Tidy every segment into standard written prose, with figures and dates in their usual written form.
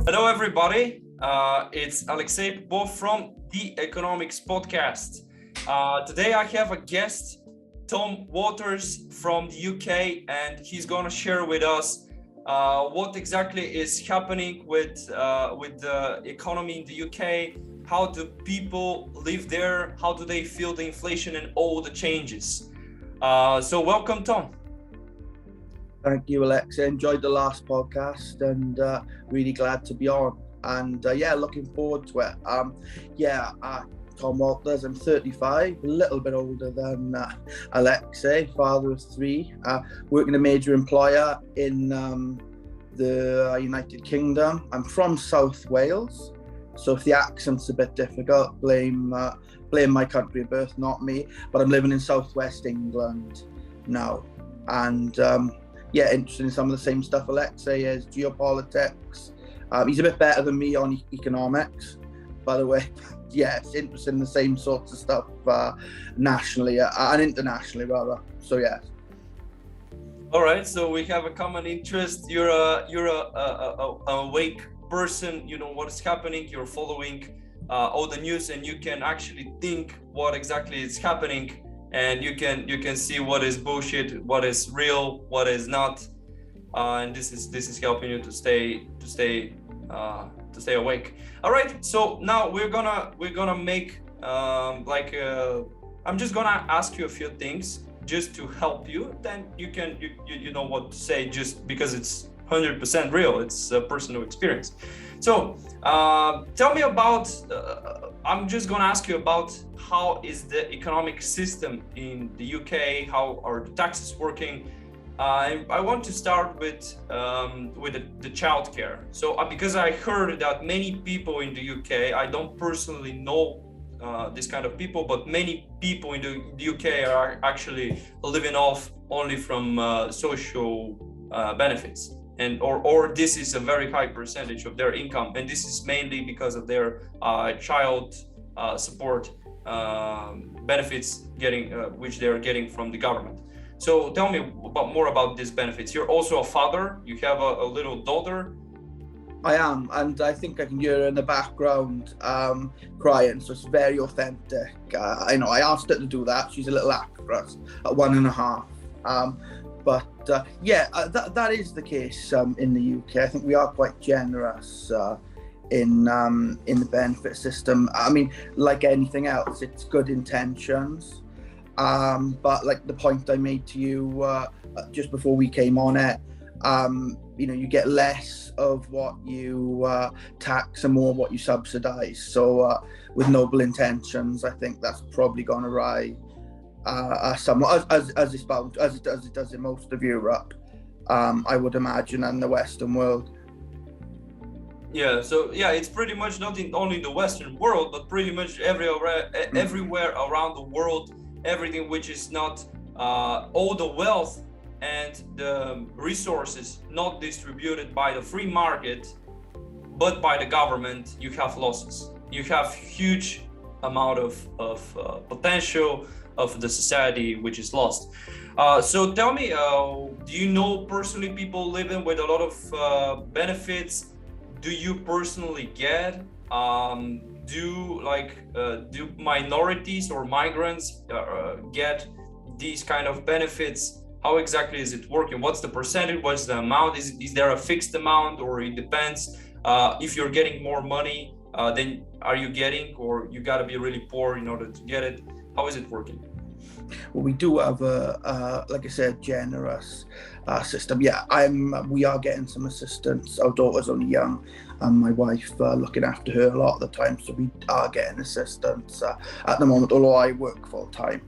Hello, everybody. It's Alexei Popov from the Economics Podcast. Today I have a guest, Tom Waters from the UK, and he's going to share with us what exactly is happening with the economy in the UK. How do people live there? How do they feel the inflation and all the changes? So welcome, Tom. Thank you, Alexa. Enjoyed the last podcast and really glad to be on. And looking forward to it. Tom Walters, I'm 35, a little bit older than Alexei, father of three, working a major employer in the United Kingdom. I'm from South Wales, so if the accent's a bit difficult, blame my country of birth, not me. But I'm living in southwest England now, and interested in some of the same stuff Alexei is, geopolitics. He's a bit better than me on economics, by the way. Yes, interested in the same sorts of stuff nationally and internationally, rather. So yes. All right, so we have a common interest. You're a awake person. You know what is happening. You're following all the news, and you can actually think what exactly is happening. And you can see what is bullshit, what is real, what is not, and this is helping you to stay awake. All right, so now we're gonna make I'm just gonna ask you a few things just to help you. Then you know what to say, just because it's 100% real. It's a personal experience. So tell me about, I'm just going to ask you about how is the economic system in the UK, how are the taxes working. I want to start with the childcare. So because I heard that many people in the UK, I don't personally know this kind of people, but many people in the UK are actually living off only from social benefits. And or this is a very high percentage of their income, and this is mainly because of their child support benefits which they are getting from the government. So tell me more about these benefits. You're also a father. You have a little daughter. I am, and I think I can hear her in the background crying, so it's very authentic. I asked her to do that. She's a little actress at 1.5. But that is the case in the UK. I think we are quite generous in the benefit system. I mean, like anything else, it's good intentions. But like the point I made to you just before we came on it, you get less of what you tax and more of what you subsidise. So with noble intentions, I think that's probably gone awry. Somewhat as it does in most of Europe, I would imagine, and the Western world. Yeah, so it's pretty much not only in the Western world, but pretty much everywhere around the world. Everything which is not all the wealth and the resources not distributed by the free market, but by the government, you have losses. You have huge amount of potential of the society which is lost. So tell me, do you know personally people living with a lot of benefits? Do you personally get? Do minorities or migrants get these kind of benefits? How exactly is it working? What's the percentage? What's the amount? Is there a fixed amount, or it depends? If you're getting more money, then are you getting, or you got to be really poor in order to get it? How is it working? Well, we do have like I said, generous system. We are getting some assistance. Our daughter's only young, and my wife looking after her a lot of the time, so we are getting assistance at the moment. Although I work full time,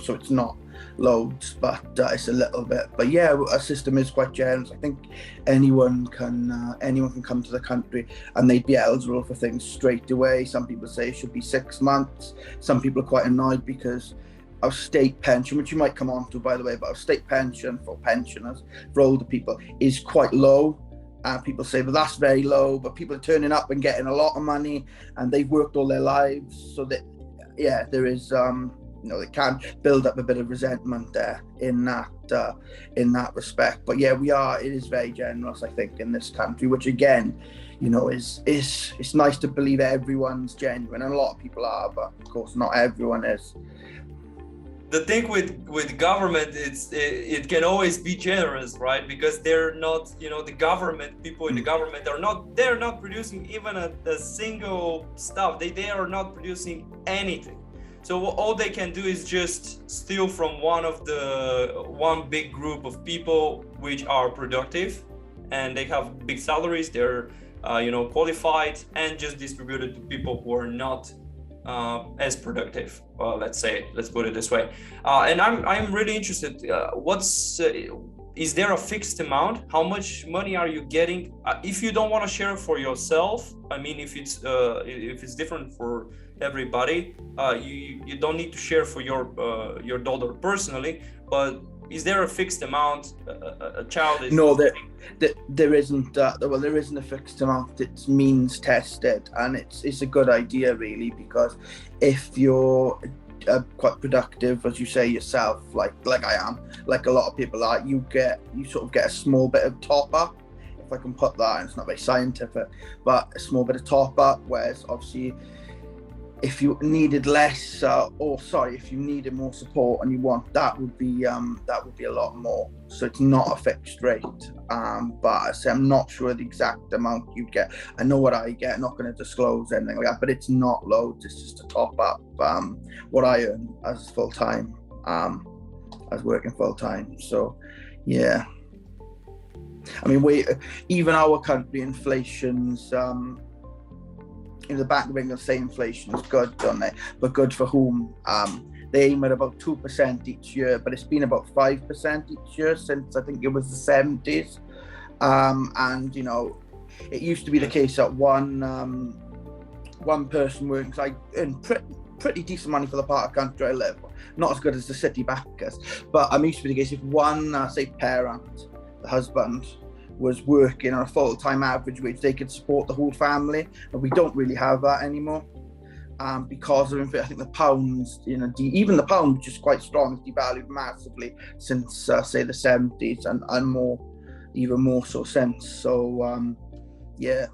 so it's not loads, but it's a little bit. But yeah, our system is quite generous. I think anyone can come to the country and they'd be eligible for things straight away. Some people say it should be 6 months. Some people are quite annoyed because our state pension, which you might come on to, by the way, but our state pension for pensioners, for older people, is quite low. People say, well, that's very low, but people are turning up and getting a lot of money, and they've worked all their lives. So that, there is they can build up a bit of resentment there in that respect. But yeah, it is very generous, I think, in this country, which again, is it's nice to believe everyone's genuine, and a lot of people are, but of course not everyone is. The thing with government, it can always be generous, right? Because they're not, the government, people in the government they're not producing even a single stuff. They are not producing anything. So all they can do is just steal from one big group of people which are productive, and they have big salaries. They're qualified, and just distribute it to people who are not as productive. Let's put it this way. And I'm really interested. Is there a fixed amount? How much money are you getting? If you don't want to share for yourself, I mean, if it's different for everybody, you don't need to share for your daughter personally. But is there a fixed amount? A child is no, there isn't. There isn't a fixed amount. It's means tested, and it's a good idea really, because if you're quite productive, as you say yourself, like I am, like a lot of people are, you sort of get a small bit of top up, if I can put that, and it's not very scientific, but a small bit of top up. Whereas obviously, if you needed less, if you needed more support and you want, that would be a lot more. So it's not a fixed rate. But I say I'm not sure the exact amount you get. I know what I get. I'm not going to disclose anything like that, but it's not loads. It's just a top up. What I earn as full time, as working full time. So, yeah. I mean, even our country, inflation's. In the back of England, say inflation is good, don't they? But good for whom? They aim at about 2% each year, but it's been about 5% each year since I think it was the 70s. And it used to be the case that one person working, because I earn pretty decent money for the part of country I live. Not as good as the city backers, but used to be the case if one, say, parent, the husband, was working on a full-time average wage, they could support the whole family, and we don't really have that anymore because of, I think, the pounds, even the pound, which is quite strong, is devalued massively since say the 70s, and more, even more so since. So yeah,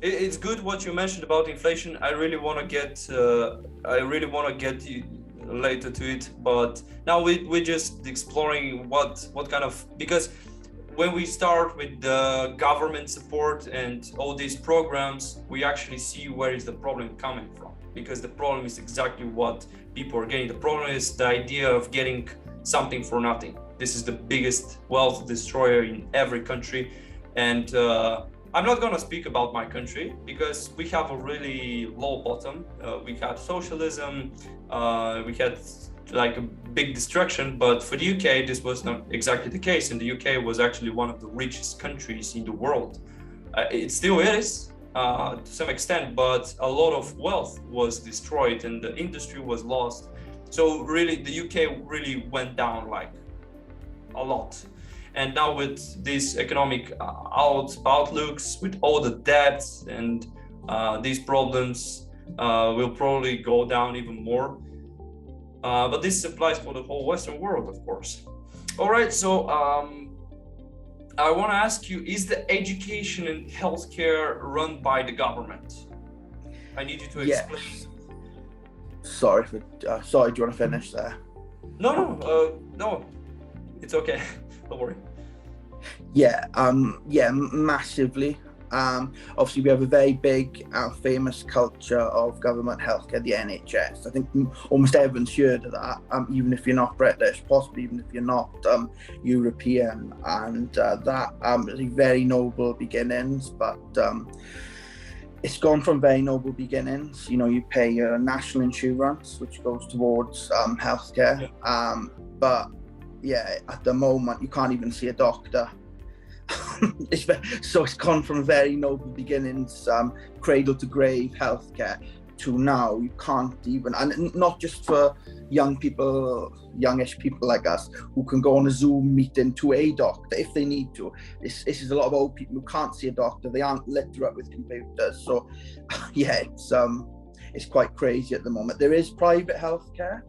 it's good what you mentioned about inflation. I really want to get you later to it, but now we're just exploring what kind of, because when we start with the government support and all these programs, we actually see where is the problem coming from, because the problem is exactly what people are getting. The problem is the idea of getting something for nothing. This is the biggest wealth destroyer in every country. And I'm not going to speak about my country, because we have a really low bottom. We had socialism, we had like a big destruction, but for the UK this was not exactly the case, and the UK was actually one of the richest countries in the world. It still is to some extent, but a lot of wealth was destroyed and the industry was lost. So really the UK really went down like a lot. And now with these economic outlooks, with all the debts and these problems, will probably go down even more. But this applies for the whole Western world, of course. All right, so I want to ask you, is the education and healthcare run by the government? I need you to explain. Yes. Sorry, do you want to finish there? No, it's okay. Don't worry. Yeah, massively. Obviously, we have a very big and famous culture of government healthcare, the NHS. I think almost everyone's heard of that, even if you're not British, possibly even if you're not European. And that is very noble beginnings, but it's gone from very noble beginnings. You pay your national insurance, which goes towards healthcare. Yeah. But yeah, at the moment, you can't even see a doctor. So it's gone from very noble beginnings, cradle to grave healthcare, to now you can't even, and not just for youngish people like us who can go on a Zoom meeting to a doctor if they need to. This is a lot of old people who can't see a doctor, they aren't literate with computers. So yeah, it's quite crazy at the moment. There is private healthcare,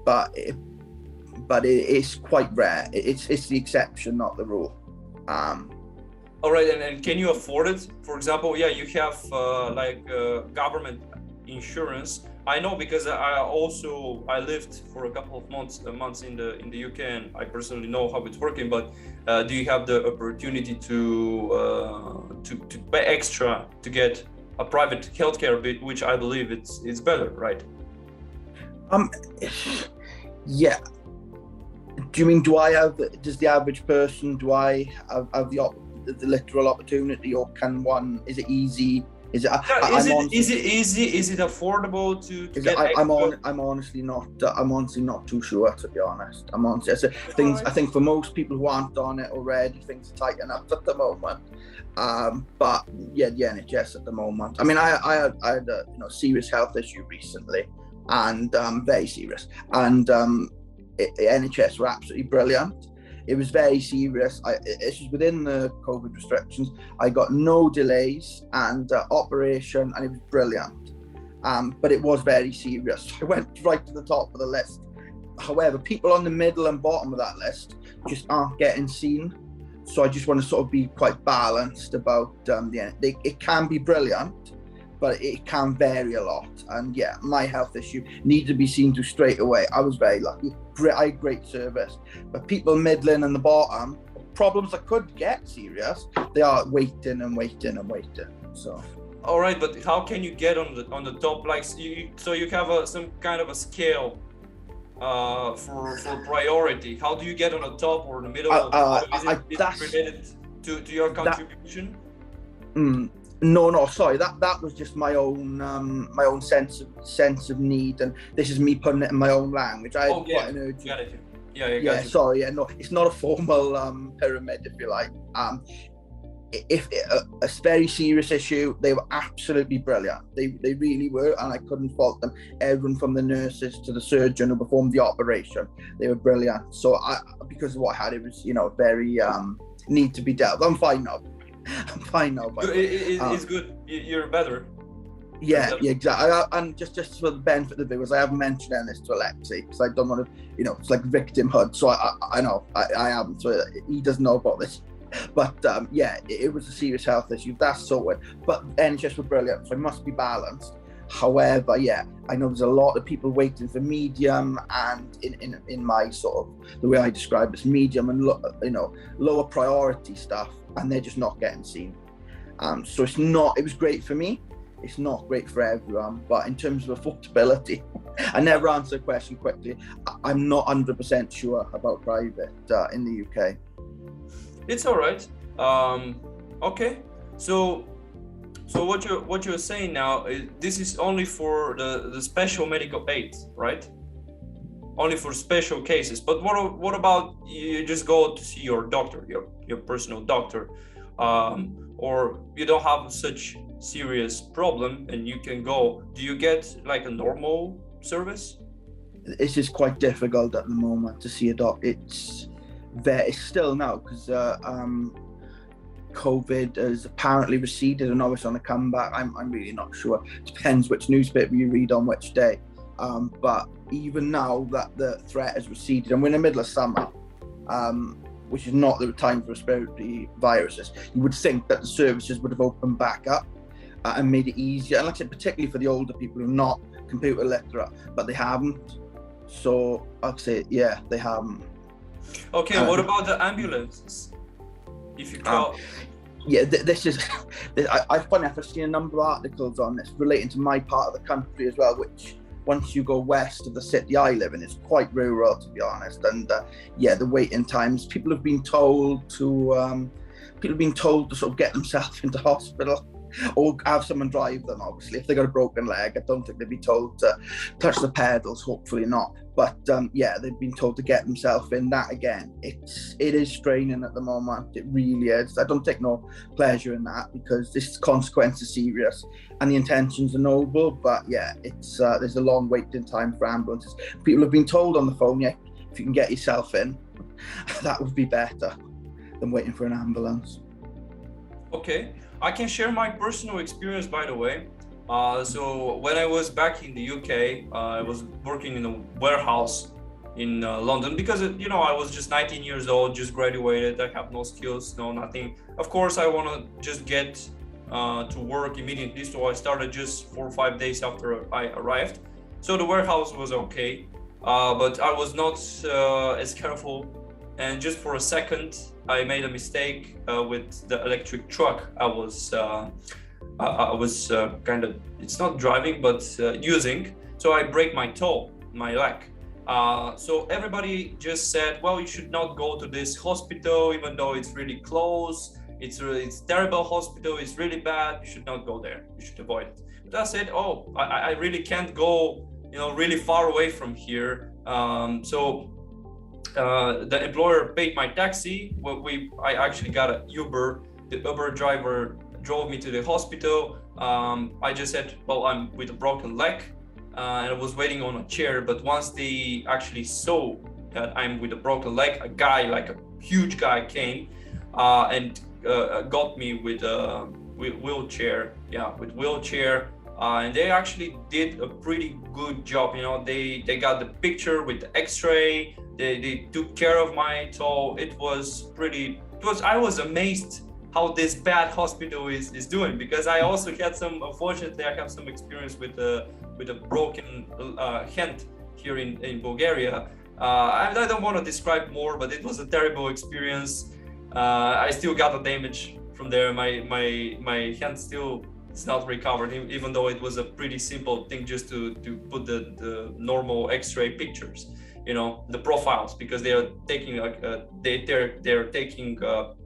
but it's quite rare. It's the exception, not the rule. All right, and can you afford it? For example, yeah, you have government insurance. I know because I lived for a couple of months in the UK, and I personally know how it's working. But do you have the opportunity to pay extra to get a private healthcare bit, which I believe it's better, right? Yeah. Do you mean does the average person, do I have the literal opportunity, or is it easy? Is it easy? Is it affordable to get I'm honestly not too sure, to be honest. I think for most people who aren't on it already, things are tighten up at the moment. But yeah, the NHS at the moment. I mean, I had a serious health issue recently, and very serious, and NHS were absolutely brilliant. It was very serious. This was within the COVID restrictions. I got no delays and operation, and it was brilliant. But it was very serious. I went right to the top of the list. However, people on the middle and bottom of that list just aren't getting seen. So I just want to sort of be quite balanced about it can be brilliant, but it can vary a lot. And yeah, my health issue needed to be seen to straight away. I was very lucky. I had great service. But people middling and the bottom, problems that could get serious, they are waiting and waiting and waiting. So. All right, but how can you get on the top? Like, so you have some kind of a scale for priority. How do you get on the top or the middle? Is it related to your contribution? No, sorry. That was just my own sense of need, and this is me putting it in my own language. I had quite an urgent. Got it. Yeah. Sorry. Yeah, no, it's not a formal pyramid, if you like. If a very serious issue, they were absolutely brilliant. They really were, and I couldn't fault them. Everyone from the nurses to the surgeon who performed the operation, they were brilliant. So because of what I had, it was very need to be dealt. I'm fine now. It's good. You're better. Yeah, exactly. And just for the benefit of the viewers, I haven't mentioned this to Alexei because I don't want to, it's like victimhood. So I know I haven't. So he doesn't know about this. But it was a serious health issue. That's sorted. But NHS were brilliant, so it must be balanced. However, I know there's a lot of people waiting for medium, and in my sort of the way I describe this, medium and lower priority stuff, and they're just not getting seen. So it was great for me. It's not great for everyone, but in terms of affordability, I never answer a question quickly. I'm not 100% sure about private in the UK. It's all right. Okay. So what you're saying now is this is only for the special medical aid, right? Only for special cases. But what about you just go to see your doctor, your personal doctor, or you don't have such serious problem and you can go? Do you get like a normal service? It's just quite difficult at the moment to see a doctor. It's still now because COVID has apparently receded and now it's on a comeback. I'm really not sure. Depends which newspaper you read on which day. But even now that the threat has receded, and we're in the middle of summer, which is not the time for respiratory viruses, you would think that the services would have opened back up and made it easier. And like I said, particularly for the older people who are not computer literate, but they haven't. So I'd say, they haven't. Okay, what about the ambulances? If you call... this is... I find I've seen a number of articles on this relating to my part of the country as well, which once you go west of the city I live in, it's quite rural, to be honest. And the waiting times, people have been told to sort of get themselves into hospital or have someone drive them. Obviously, if they got a broken leg, I don't think they'd be told to touch the pedals. Hopefully not. But they've been told to get themselves in. That again, it is straining at the moment. It really is. I don't take no pleasure in that because this consequence is serious and the intentions are noble. But it's there's a long waiting time for ambulances. People have been told on the phone, if you can get yourself in, that would be better than waiting for an ambulance. Okay, I can share my personal experience, by the way. So when I was back in the UK, I was working in a warehouse in London because I was just 19 years old, just graduated. I have no skills, no nothing. Of course, I want to just get to work immediately, so I started just 4 or 5 days after I arrived. So the warehouse was okay, but I was not as careful, and just for a second, I made a mistake with the electric truck. I was kind of, it's not driving, but using. So I break my toe, my leg. So everybody just said, well, you should not go to this hospital, even though it's really close. It's terrible hospital. It's really bad. You should not go there. You should avoid it. But I said, oh, I really can't go, really far away from here. So the employer paid my taxi. I actually got an Uber. The Uber driver drove me to the hospital. I just said, well, I'm with a broken leg, and I was waiting on a chair. But once they actually saw that I'm with a broken leg, a guy, like a huge guy, came and got me with a wheelchair. Yeah, with wheelchair. And they actually did a pretty good job. They got the picture with the X-ray. They took care of my toe. I was amazed how this bad hospital is doing, because I also had unfortunately I have some experience with a broken hand here in Bulgaria. I don't want to describe more, but it was a terrible experience. I still got the damage from there. My hand still is not recovered, even though it was a pretty simple thing just to put the normal X-ray pictures, the profiles, because they are taking they're taking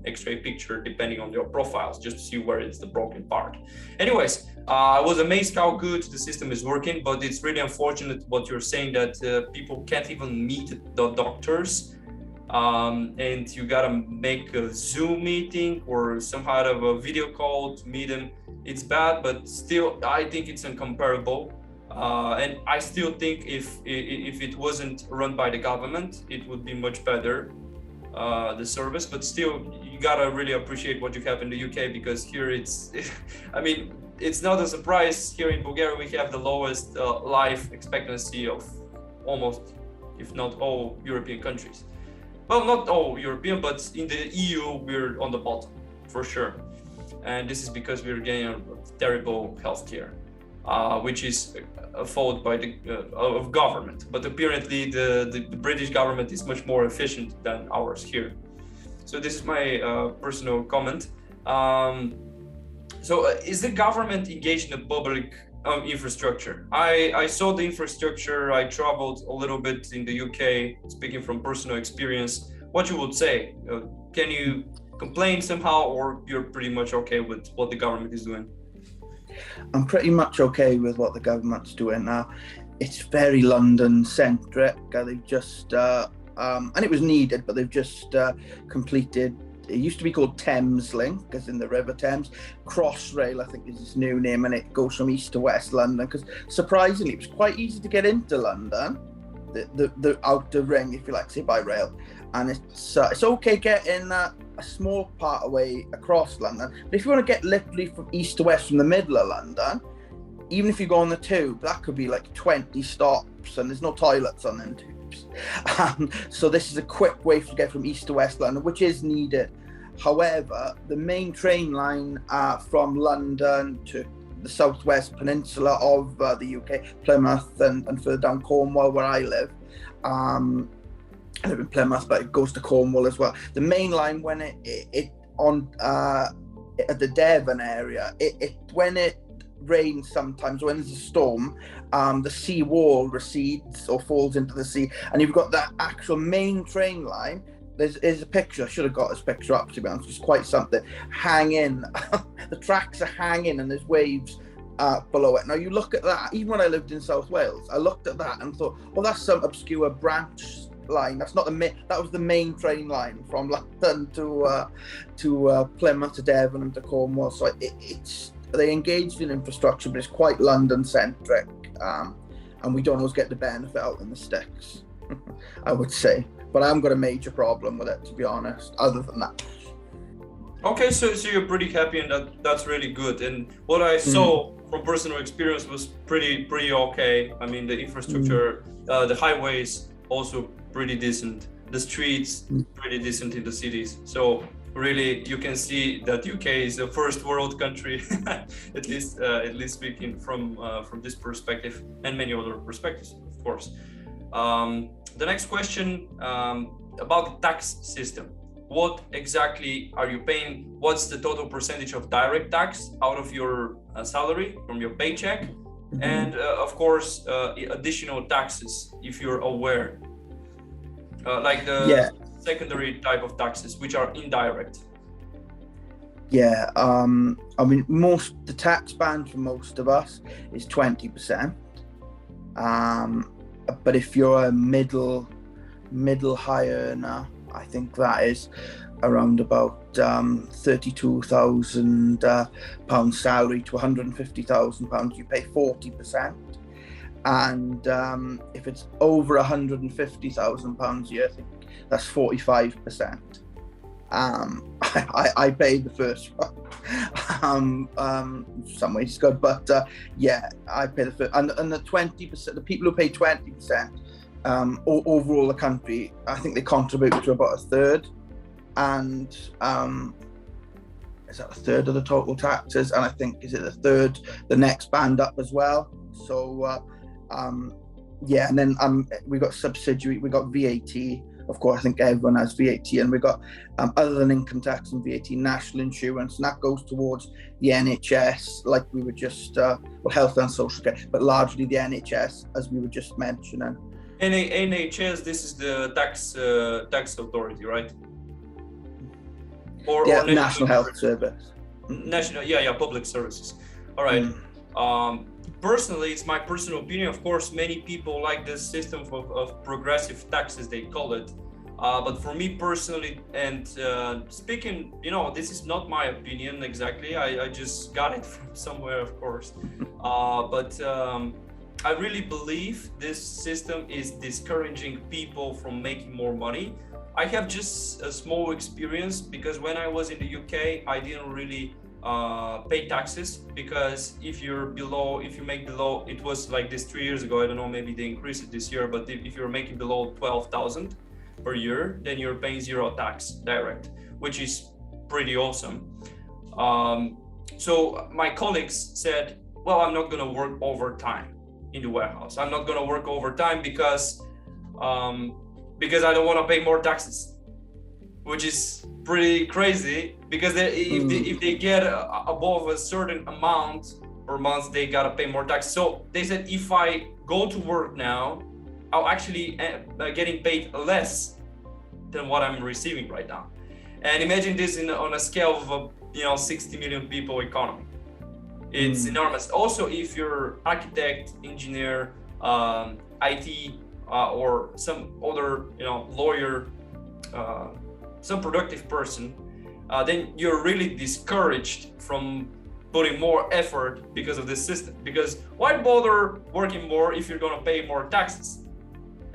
X-ray picture depending on your profiles, just to see where it's the broken part. Anyways, I was amazed how good the system is working, but it's really unfortunate what you're saying, that people can't even meet the doctors. And you gotta make a Zoom meeting or some kind of a video call to meet them. It's bad, but still, I think it's incomparable. And I still think if it wasn't run by the government, it would be much better, the service. But still, you gotta really appreciate what you have in the UK, because here it's not a surprise. Here in Bulgaria, we have the lowest life expectancy of almost, if not all, European countries. Well, not all European, but in the EU, we're on the bottom, for sure. And this is because we're getting a terrible healthcare, which is a fault by the of government. But apparently, the British government is much more efficient than ours here. So this is my personal comment. So is the government engaged in the public infrastructure? I saw the infrastructure. I traveled a little bit in the UK, speaking from personal experience. What you would say? Can you complain somehow, or you're pretty much okay with what the government is doing? I'm pretty much okay with what the government's doing now. It's very London-centric. They've just, and it was needed, but they've just completed. It used to be called Thames Link, as in the River Thames. Crossrail, I think, is its new name, and it goes from east to west London. Because surprisingly, it was quite easy to get into London, the outer ring, if you like, say by rail. And it's okay getting a small part away across London. But if you want to get literally from east to west from the middle of London, even if you go on the tube, that could be like 20 stops, and there's no toilets on them tubes. So this is a quick way to get from east to west London, which is needed. However, the main train line from London to the southwest peninsula of the UK, Plymouth and further down Cornwall, where I live. I live in Plymouth, but it goes to Cornwall as well. The main line, when it on at the Devon area, when it rains sometimes, when there's a storm, the sea wall recedes or falls into the sea, and you've got that actual main train line. There's a picture. I should have got this picture up, to be honest. It's quite something. Hanging, the tracks are hanging, and there's waves below it. Now you look at that. Even when I lived in South Wales, I looked at that and thought, well, that's some obscure branch line. That's not that was the main train line from London to Plymouth, to Devon, and to Cornwall. So they engaged in infrastructure, but it's quite London centric, and we don't always get the benefit out in the sticks. I would say, but I haven't got a major problem with it, to be honest, other than that. Okay, so you're pretty happy, and that's really good. And what I saw from personal experience was pretty okay. I mean, the infrastructure, the highways also pretty decent. The streets pretty decent in the cities. So really, you can see that UK is a first world country, at least speaking from this perspective and many other perspectives, of course. The next question about the tax system. What exactly are you paying? What's the total percentage of direct tax out of your salary from your paycheck? And of course, additional taxes, if you're aware, like the secondary type of taxes, which are indirect. Yeah, I mean, the tax band for most of us is 20%. But if you're a middle high earner, I think that is around about £32,000 salary to £150,000. You pay 40%, and if it's over £150,000 a year, I think that's 45%. I paid the first one. Some ways it's good, but yeah, I pay the first, and the 20%, the people who pay 20%. Overall the country, I think they contribute to about a third, and is that a third of the total taxes? And I think, is it the third, the next band up as well? So yeah, and then we got subsidiary, we got VAT. Of course, I think everyone has VAT, and we got other than income tax and VAT, national insurance, and that goes towards the NHS, like we were just health and social care, but largely the NHS, as we were just mentioning. NHS, this is the tax authority, right? Or National Health Service. National, public services. All right. Personally, it's my personal opinion. Of course, many people like this system of progressive taxes, they call it. But for me personally, and speaking, this is not my opinion exactly. I just got it from somewhere, of course. But I really believe this system is discouraging people from making more money. I have just a small experience, because when I was in the UK, I didn't really pay taxes, because if you make below, it was like this 3 years ago, I don't know, maybe they increased it this year, but if you're making below 12,000 per year, then you're paying zero tax direct, which is pretty awesome. So my colleagues said, well, I'm not going to work overtime in the warehouse. I'm not going to work overtime because I don't want to pay more taxes, which is pretty crazy, because if they get above a certain amount per month, they got to pay more tax. So they said, if I go to work now, I'll actually getting paid less than what I'm receiving right now. And imagine this on a scale of a 60 million people economy. It's enormous. Also, if you're architect, engineer, IT, or some other, lawyer, some productive person, then you're really discouraged from putting more effort because of this system. Because why bother working more if you're gonna pay more taxes?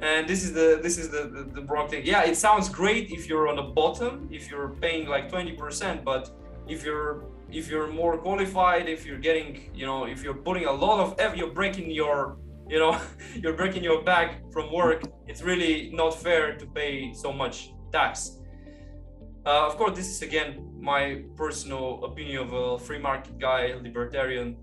And this is the wrong thing. Yeah, it sounds great if you're on the bottom, if you're paying like 20%, but if you're more qualified, if you're getting, if you're putting a lot of effort, you're breaking your back from work, it's really not fair to pay so much tax. Of course, this is again my personal opinion of a free market guy, libertarian,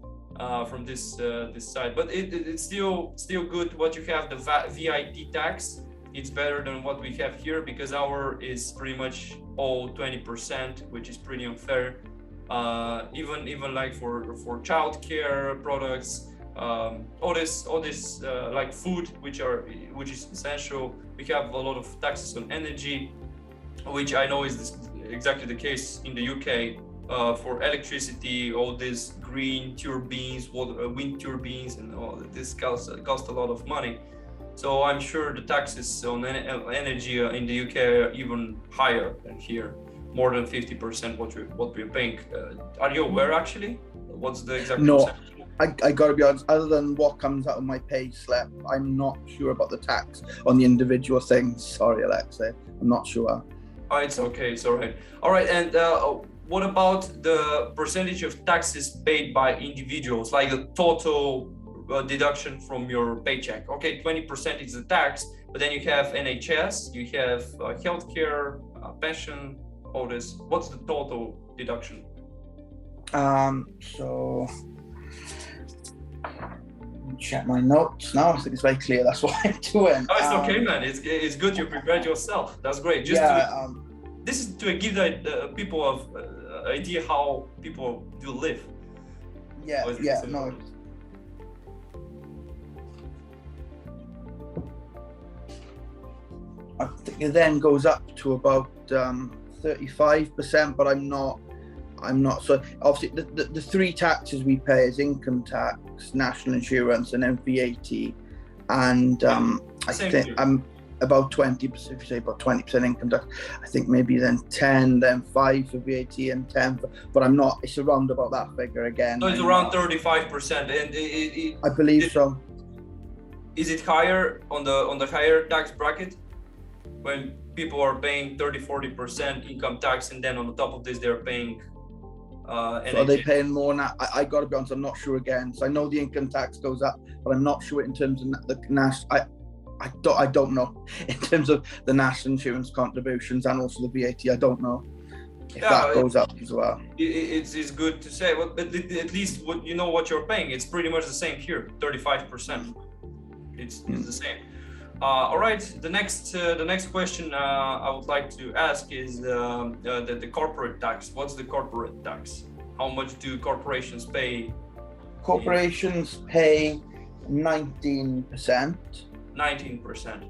from this side. But it's still good what you have, the VAT tax. It's better than what we have here, because our is pretty much all 20%, which is pretty unfair. Even like for childcare products, all this like food, which is essential. We have a lot of taxes on energy, which I know is exactly the case in the UK. For electricity, all these green turbines, wind turbines, and all this cost a lot of money. So I'm sure the taxes on energy in the UK are even higher than here, more than 50% what we're paying. Are you aware actually? What's the exact percentage? I gotta be honest, other than what comes out of my pay slip, I'm not sure about the tax on the individual things. Sorry, Alexei, I'm not sure. Oh, it's okay, it's all right. All right, and what about the percentage of taxes paid by individuals, like the total deduction from your paycheck? Okay, 20% is the tax, but then you have NHS, you have healthcare, pension, all this. What's the total deduction? So check my notes now. I think it's very clear. That's what I'm doing. Oh, it's okay, man. It's good you prepared yourself. That's great. Just this is to give the people of idea how people do live. No. I think it then goes up to about 35%, but I'm not. So obviously the three taxes we pay is income tax, national insurance, and then VAT. And I think I'm about 20%. If you say about 20% income tax, I think maybe then 10, then 5 for VAT, and 10. But I'm not. It's around about that figure again. So it's around 35%, and I believe so. Is it higher on the higher tax bracket when people are paying 30-40% income tax, and then on the top of this they're paying? So are they paying more now? I got to be honest, I'm not sure again. So I know the income tax goes up, but I'm not sure in terms of the national. I don't know in terms of the national insurance contributions and also the VAT. I don't know if that goes up as well. It's good to say, but at least you know what you're paying. It's pretty much the same here, 35%. It's the same. All right. The next question I would like to ask is the corporate tax. What's the corporate tax? How much do corporations pay? Corporations pay 19%. 19%.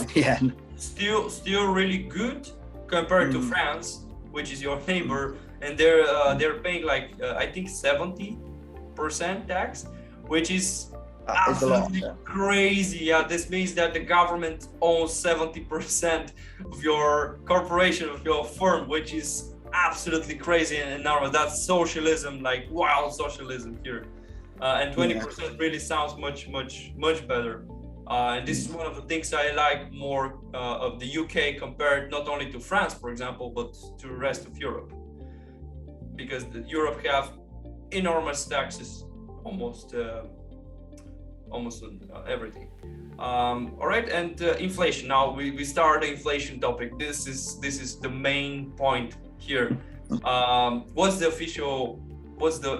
Okay. Still really good compared to France, which is your neighbor, and they're paying like I think 70% tax, which is absolutely crazy. This means that the government owns 70% of your corporation, of your firm, which is absolutely crazy and enormous. That's socialism, like wild socialism here. And 20% really sounds much better. And this is one of the things I like more of the UK compared not only to France, for example, but to the rest of Europe, because Europe have enormous taxes, almost on everything. All right, and inflation. Now we start the inflation topic. This is the main point here.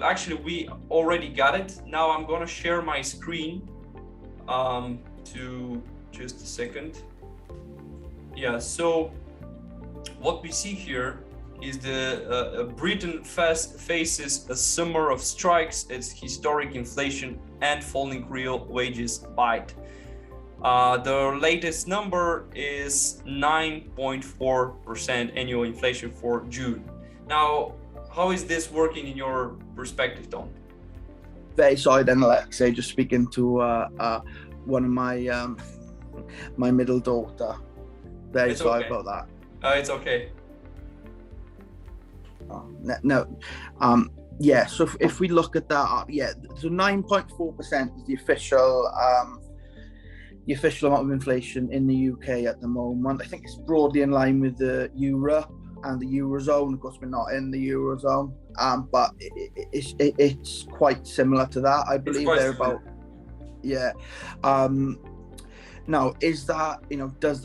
Actually we already got it. Now I'm gonna share my screen to just a second. So what we see here is the Britain faces a summer of strikes as historic inflation and falling real wages bite. The latest number is 9.4% annual inflation for June. Now, how is this working in your perspective, Tom? Very sorry then, Alexei, just speaking to one of my my middle daughter. Very sorry about that. It's okay. So if we look at that, so 9.4% is the official amount of inflation in the UK at the moment. I think it's broadly in line with the Europe and the Eurozone. Of course, we're not in the Eurozone, but it's quite similar to that. I believe they're about. Now, is that, does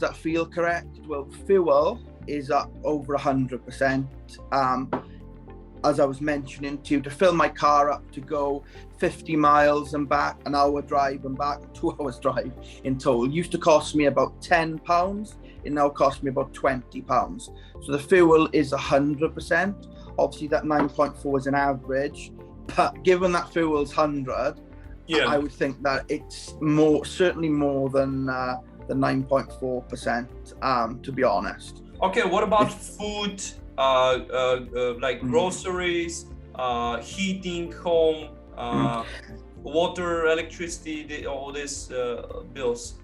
that feel correct? Well, fuel is up over 100%. As I was mentioning to you, to fill my car up to go 50 miles and back, an hour drive and back, 2 hours drive in total, used to cost me about £10. It now costs me about £20. So the fuel is 100%. Obviously that 9.4 is an average, but given that fuel's 100, I would think that it's certainly more than the 9.4%, to be honest. Okay, what about food, like groceries, heating, home, water, electricity, all these bills?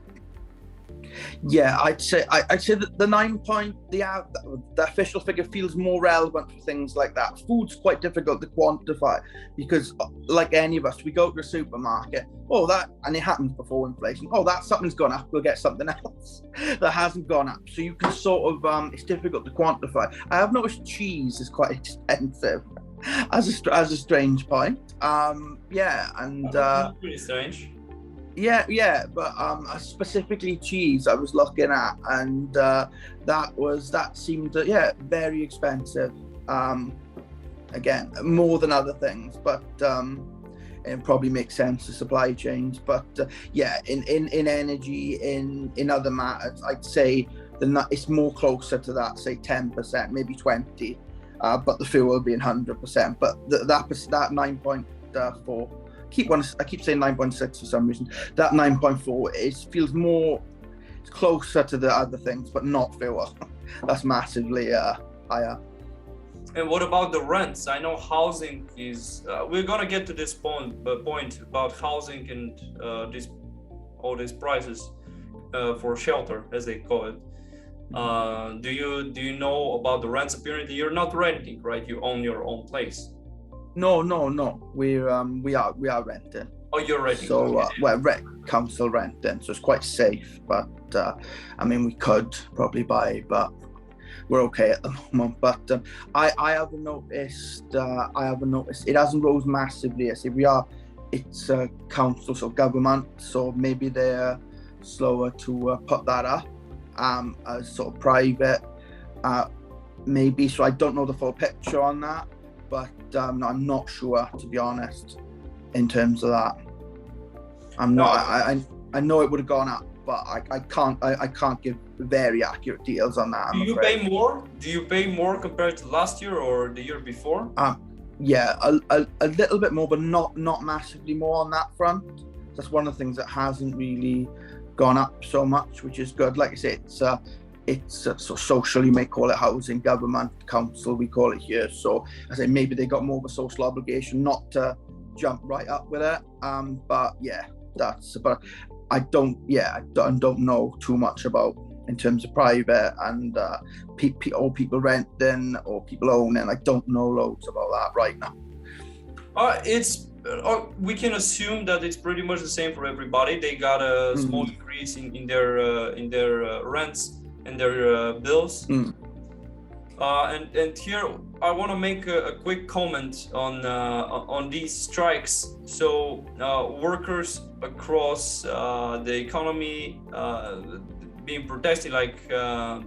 Yeah, I'd say that the official figure feels more relevant for things like that. Food's quite difficult to quantify because, like any of us, we go to the supermarket. Oh, and it happens before inflation. Oh, something's gone up. We'll get something else that hasn't gone up. So you can sort of it's difficult to quantify. I have noticed cheese is quite expensive, as a strange point. Yeah, and pretty strange. Yeah, but specifically cheese I was looking at, and that seemed very expensive. Again, more than other things, but it probably makes sense to supply chains. But in energy, in other matters, I'd say it's more closer to that, say 10%, maybe 20%, but the fuel being 100%. But that 9.4. I keep saying 9.6 for some reason. That 9.4 feels more closer to the other things, but not fuel. That's massively higher. And what about the rents? I know housing is. We're gonna get to this point about housing and all these prices for shelter, as they call it. Do you know about the rents? Apparently, you're not renting, right? You own your own place. No. We are renting. Oh, you're renting. So council renting, so it's quite safe. But I mean, we could probably buy, but we're okay at the moment. But I haven't noticed. It hasn't rose massively. I say it's council, so government. So maybe they're slower to put that up as sort of private. Maybe. So I don't know the full picture on that. But I'm not sure, to be honest, in terms of that. I'm not. I know it would have gone up, but I can't give very accurate details on that. Do you pay more? Do you pay more compared to last year or the year before? Yeah, a little bit more, but not massively more on that front. That's one of the things that hasn't really gone up so much, which is good. Like I say, it's so social, you may call it housing, government, council, we call it here. So I say maybe they got more of a social obligation not to jump right up with it. But yeah, but I don't know too much about in terms of private and people renting or people owning. I don't know loads about that right now. We can assume that it's pretty much the same for everybody. They got a small increase in their rents and their bills. And here I want to make a quick comment on these strikes. So workers across the economy being protested, like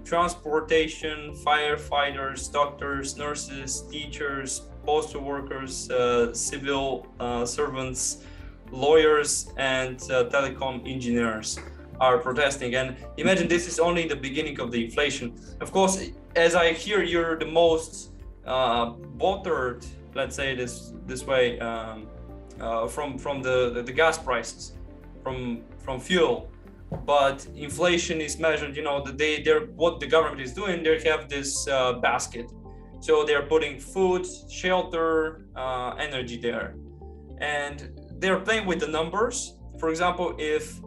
transportation, firefighters, doctors, nurses, teachers, postal workers, civil servants, lawyers, and telecom engineers are protesting. And imagine this is only the beginning of the inflation. Of course, as I hear, you're the most bothered, let's say this way, from the gas prices, from fuel. But inflation is measured, what the government is doing, they have this basket. So they're putting food, shelter, energy there. And they're playing with the numbers. For example, if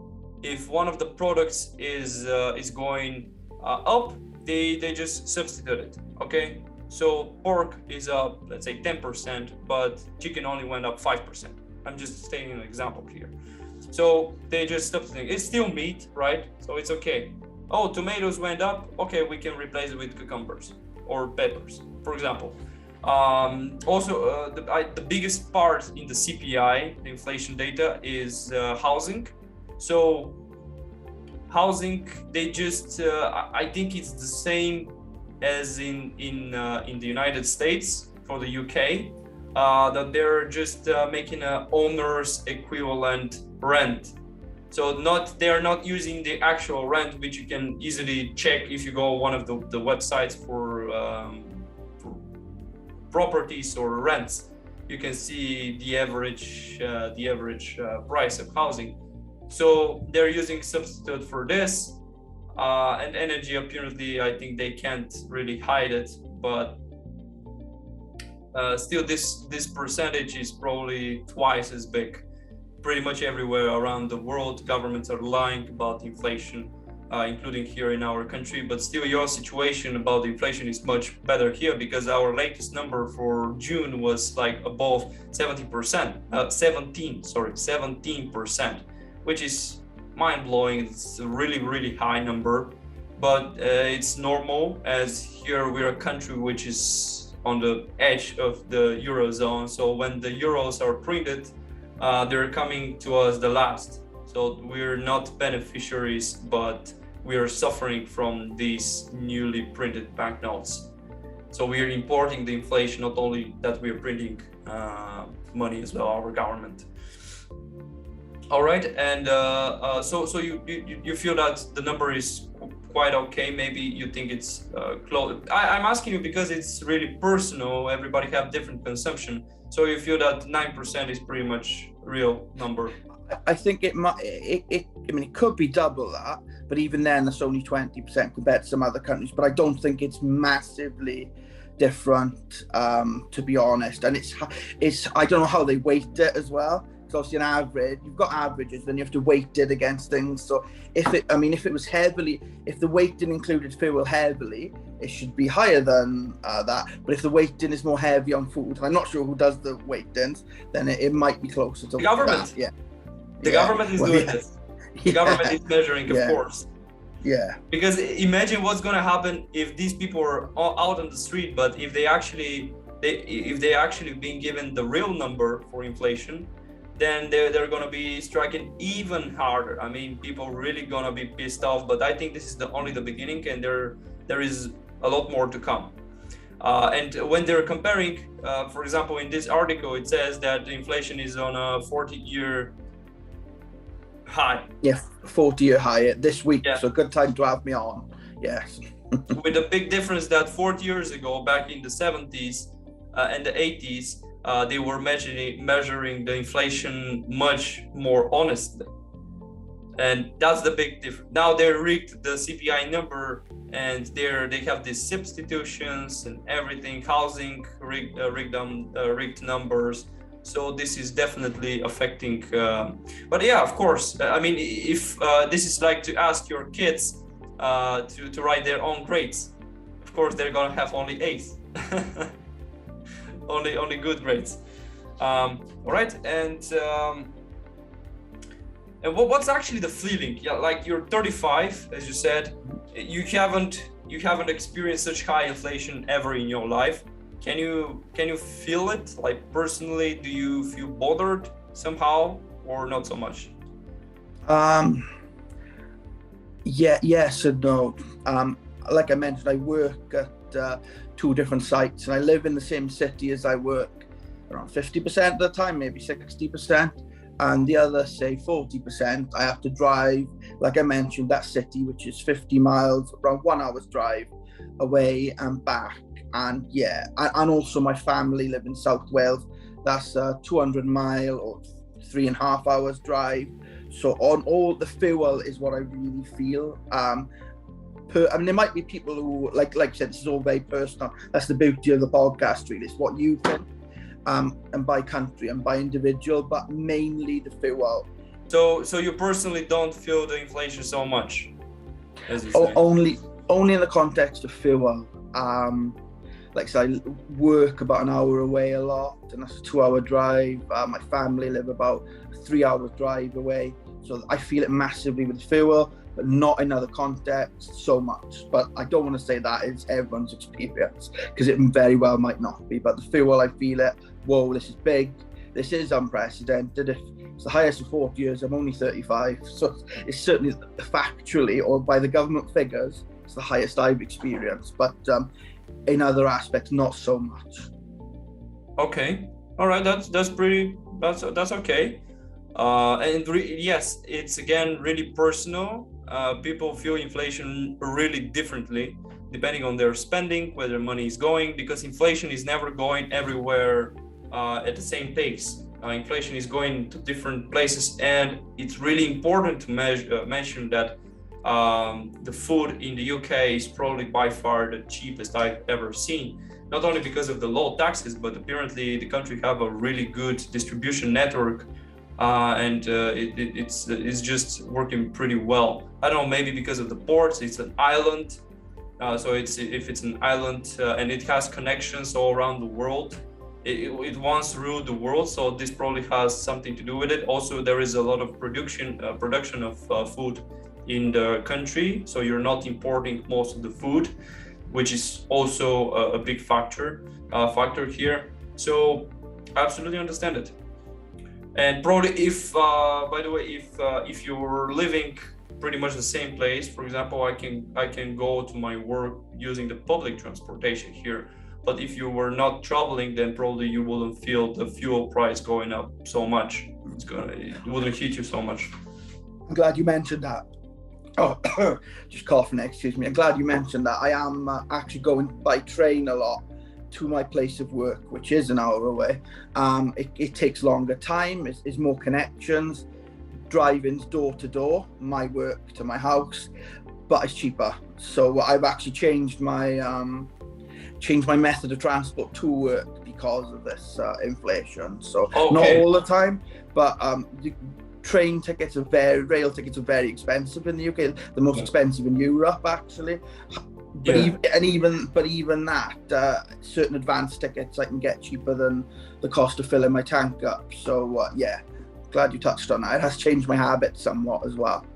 one of the products is going up, they just substitute it. Okay, so pork is up, let's say 10%, but chicken only went up 5%. I'm just stating an example here. So they just substitute. It's still meat, right? So it's okay. Oh, tomatoes went up. Okay, we can replace it with cucumbers or peppers, for example. Also, the biggest part in the CPI, the inflation data, is housing. So housing, they just, I think it's the same as in the United States for the UK, that they're just making an owner's equivalent rent. So they're not using the actual rent, which you can easily check if you go on one of the websites for properties or rents. You can see the average price of housing. So they're using substitute for this, and energy. Apparently, I think they can't really hide it, but still, this percentage is probably twice as big. Pretty much everywhere around the world, governments are lying about inflation including here in our country, but still your situation about the inflation is much better here because our latest number for June was like above 17%, which is mind-blowing. It's a really, really high number, but it's normal as here we're a country which is on the edge of the Eurozone. So when the euros are printed, they're coming to us the last. So we're not beneficiaries, but we are suffering from these newly printed banknotes. So we are importing the inflation, not only that we are printing money as well, our government. All right, and so you feel that the number is quite okay. Maybe you think it's close. I'm asking you because it's really personal. Everybody have different consumption. So you feel that 9% is pretty much real number? I think it might. I mean, it could be double that, but even then, it's only 20% compared to some other countries. But I don't think it's massively different, to be honest. And it's. I don't know how they weight it as well. It's obviously an average. You've got averages, then you have to weight it against things. So if the weighting included fuel heavily, it should be higher than that. But if the weighting is more heavy on food, and I'm not sure who does the weightings, then it might be closer to the government. That. Yeah. The government is doing this. The government is measuring, of course. Yeah. Because imagine what's going to happen if these people are out on the street, but if they actually being given the real number for inflation, then they're going to be striking even harder. I mean, people really going to be pissed off. But I think this is only the beginning, and there is a lot more to come. And when they're comparing, for example, in this article, it says that the inflation is on a 40-year high. Yeah, 40-year high this week. Yeah. So good time to have me on. Yes. With a big difference that 40 years ago, back in the 70s and the 80s, they were measuring the inflation much more honestly. And that's the big difference. Now they rigged the CPI number, and they have these substitutions and everything, housing rigged numbers. So this is definitely affecting, but yeah, of course. I mean, if this is like to ask your kids to write their own grades, of course they're gonna have only A's, only good grades. All right, and what's actually the feeling? Yeah, like you're 35, as you said, you haven't experienced such high inflation ever in your life. Can you feel it? Like personally, do you feel bothered somehow or not so much? Yes and no. Like I mentioned, I work at 2 different sites, and I live in the same city as I work around 50% of the time, maybe 60%. And the other, say 40%, I have to drive, like I mentioned, that city, which is 50 miles, around 1 hour's drive away and back. And yeah, and also my family live in South Wales. That's a 200-mile or 3.5 hours drive. So on all the fuel is what I really feel. I mean, there might be people who, like I said, this is all very personal. That's the beauty of the podcast, really. It's what you think, and by country and by individual, but mainly the fuel. So you personally don't feel the inflation so much, as you say? Only in the context of fuel. Like I said, I work about an hour away a lot, and that's a 2-hour drive. My family live about a 3-hour drive away. So I feel it massively with fuel, but not in other contexts so much. But I don't want to say that is everyone's experience, because it very well might not be. But the fuel, I feel it. Whoa, this is big. This is unprecedented. If it's the highest in 40 years, I'm only 35. So it's certainly factually, or by the government figures, it's the highest I've experienced. But in other aspects, not so much. Okay, all right, that's okay. Yes, it's again really personal. People feel inflation really differently depending on their spending, where their money is going, because inflation is never going everywhere at the same pace. Inflation is going to different places, and it's really important to mention that the food in the UK is probably by far the cheapest I've ever seen. Not only because of the low taxes, but apparently the country have a really good distribution network it's just working pretty well. I don't know, maybe because of the ports. It's an island, so if it's an island and it has connections all around the world, it once ruled the world, so this probably has something to do with it. Also, there is a lot of production of food in the country, so you're not importing most of the food, which is also a big factor here. So absolutely understand it. And probably if by the way, if you're living pretty much the same place, for example, I can go to my work using the public transportation here. But if you were not traveling, then probably you wouldn't feel the fuel price going up so much. It wouldn't hit you so much. I'm glad you mentioned that. Oh, just coughing, excuse me. I'm glad you mentioned that. I am actually going by train a lot to my place of work, which is an hour away. It takes longer time, it's more connections, driving's door to door, my work to my house, but it's cheaper. So I've actually changed my method of transport to work because of this inflation. So not all the time, but the rail tickets are very expensive in the UK. The most expensive in Europe, actually. But even that, certain advanced tickets I can get cheaper than the cost of filling my tank up. So glad you touched on that. It has changed my habits somewhat as well.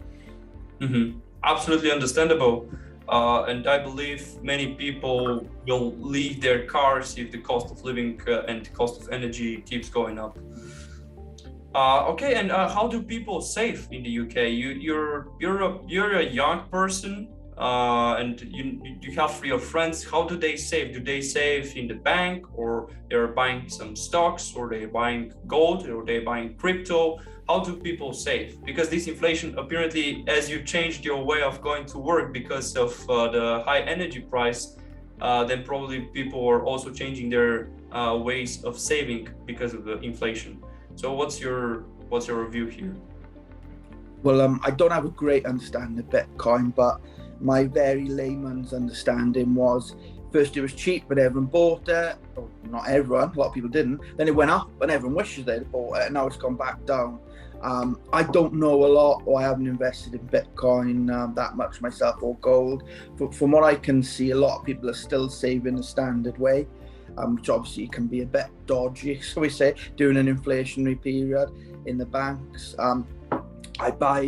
Mm-hmm. Absolutely understandable. And I believe many people will leave their cars if the cost of living and cost of energy keeps going up. And how do people save in the UK? You're a young person, and you have your friends. How do they save? Do they save in the bank, or they're buying some stocks, or they're buying gold, or they're buying crypto? How do people save? Because this inflation, apparently, as you changed your way of going to work because of the high energy price, then probably people are also changing their ways of saving because of the inflation. So what's your review here? Well, I don't have a great understanding of Bitcoin, but my very layman's understanding was, first it was cheap, but everyone bought it. Or not everyone, a lot of people didn't. Then it went up, and everyone wishes they'd bought it, and now it's gone back down. I don't know a lot, or I haven't invested in Bitcoin that much myself, or gold. But from what I can see, a lot of people are still saving the standard way, which obviously can be a bit dodgy, so we say, during an inflationary period in the banks. I buy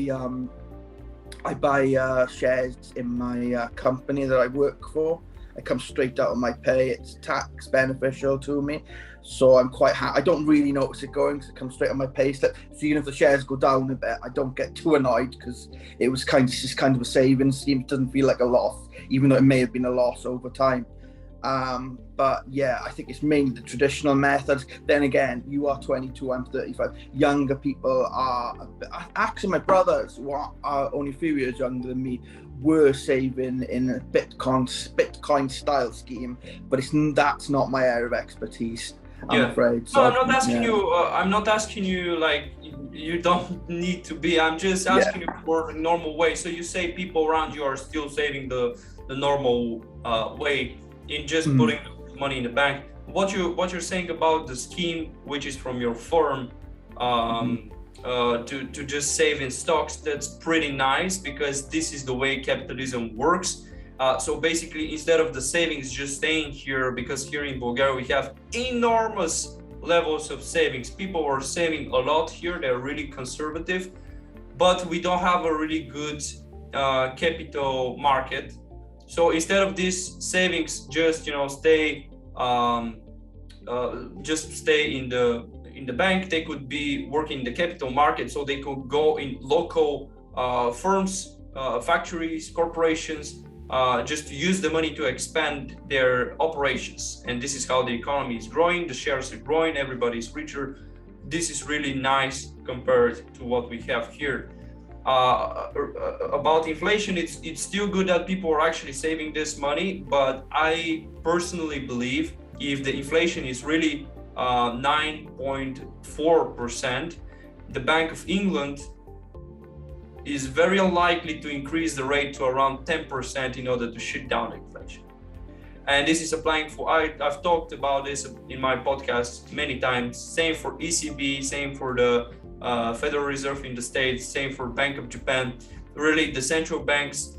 shares in my company that I work for. It comes straight out of my pay. It's tax beneficial to me, so I'm quite happy. I don't really notice it going because it comes straight on my pay slip. So even if the shares go down a bit, I don't get too annoyed because it was kind of a savings scheme. It doesn't feel like a loss, even though it may have been a loss over time. But yeah, I think it's mainly the traditional methods. Then again, you are 22, I'm 35. Younger people are, actually my brothers, who are only a few years younger than me, were saving in a Bitcoin style scheme, but that's not my area of expertise, I'm afraid. So I'm not asking you. I'm not asking you like you don't need to be. I'm just asking you for a normal way. So you say people around you are still saving the normal way in just putting money in the bank. What you're saying about the scheme, which is from your firm, to just save in stocks, that's pretty nice, because this is the way capitalism works. So basically, instead of the savings just staying here, because here in Bulgaria we have enormous levels of savings. People are saving a lot here. They're really conservative, but we don't have a really good capital market. So instead of these savings just stay in the bank, they could be working in the capital market. So they could go in local firms, factories, corporations, just to use the money to expand their operations. And this is how the economy is growing. The shares are growing. Everybody's richer. This is really nice compared to what we have here. About inflation, it's still good that people are actually saving this money, but I personally believe if the inflation is really 9.4%, the Bank of England is very unlikely to increase the rate to around 10% in order to shut down inflation. And this is applying for, I've talked about this in my podcast many times, same for ECB, same for the Federal Reserve in the States, same for Bank of Japan. Really, the central banks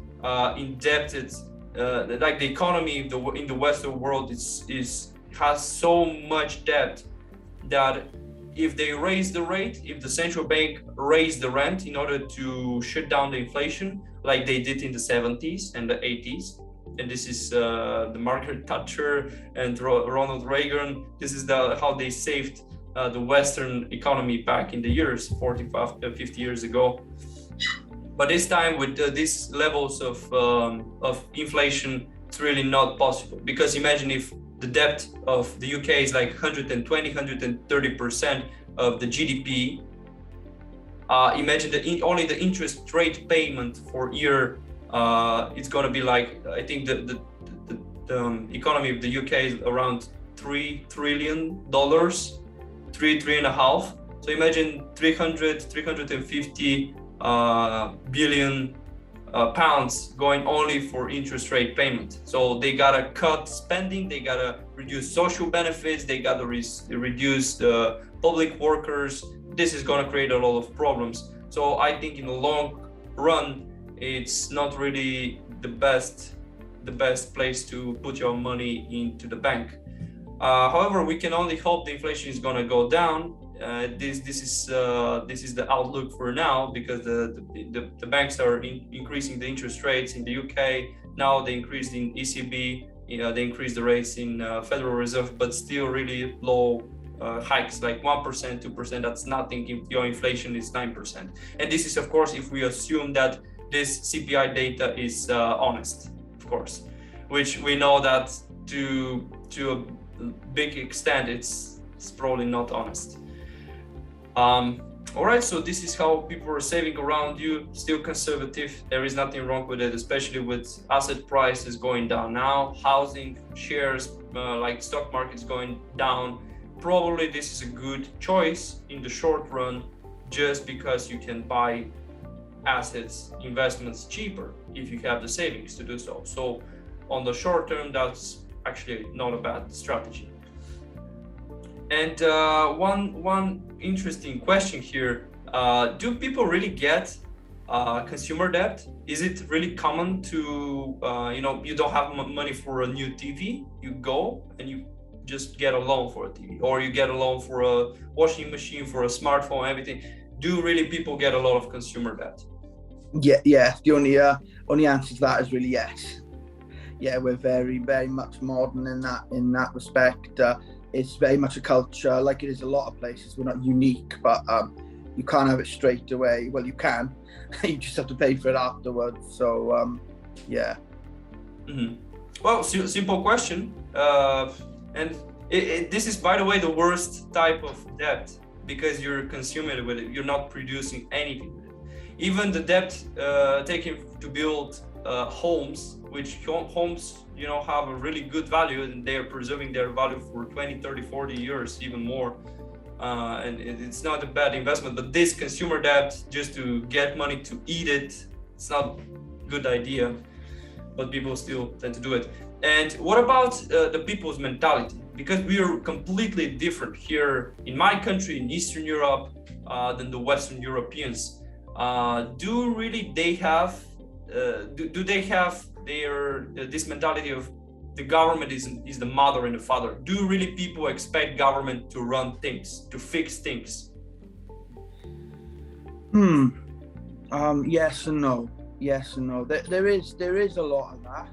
indebted, like the economy in the Western world has so much debt that if they raise the rate, if the central bank raised the rent in order to shut down the inflation, like they did in the 70s and the 80s, and this is the Margaret Thatcher and Ronald Reagan, this is how they saved the Western economy back in the years, 45, 50 years ago. But this time with these levels of inflation, it's really not possible. Because imagine if the debt of the UK is like 120, 130% of the GDP. Imagine that only the interest rate payment for year, it's gonna be like, I think the economy of the UK is around $3 trillion, 3.5. So imagine 350 billion pounds going only for interest rate payment. So they gotta cut spending, they gotta reduce social benefits, they gotta reduce the public workers. This is gonna create a lot of problems. So I think in the long run, it's not really the best place to put your money into the bank. However, we can only hope the inflation is gonna go down. This is the outlook for now, because the banks are increasing the interest rates in the UK. Now they increased in ECB, they increased the rates in Federal Reserve, but still really low hikes, like 1%, 2%. That's nothing if your inflation is 9%. And this is, of course, if we assume that this CPI data is honest, of course, which we know that to a big extent it's probably not honest. All right, so this is how people are saving around you, still conservative. There is nothing wrong with it, especially with asset prices going down now, housing, shares, like stock markets going down. Probably this is a good choice in the short run, just because you can buy assets, investments cheaper if you have the savings to do so. So on the short term, that's actually not a bad strategy. And one interesting question here, do people really get consumer debt? Is it really common to, you don't have money for a new TV, you go and you just get a loan for a TV, or you get a loan for a washing machine, for a smartphone, everything. Do really people get a lot of consumer debt? Yeah. The only answer to that is really yes. Yeah, we're very, very much modern in that respect. It's very much a culture, like it is a lot of places. We're not unique, but you can't have it straight away. Well, you can. You just have to pay for it afterwards. So, yeah. Mm-hmm. Well, simple question. And this is, by the way, the worst type of debt, because you're consuming it with it. You're not producing anything with it. Even the debt taken to build homes, which homes, have a really good value, and they're preserving their value for 20, 30, 40 years, even more. And it's not a bad investment, but this consumer debt, just to get money to eat it, it's not a good idea, but people still tend to do it. And what about the people's mentality? Because we are completely different here in my country, in Eastern Europe, than the Western Europeans. Do really they have, do they have this mentality of the government is the mother and the father? Do really people expect government to run things, to fix things? Yes and no. Yes and no. There is a lot of that.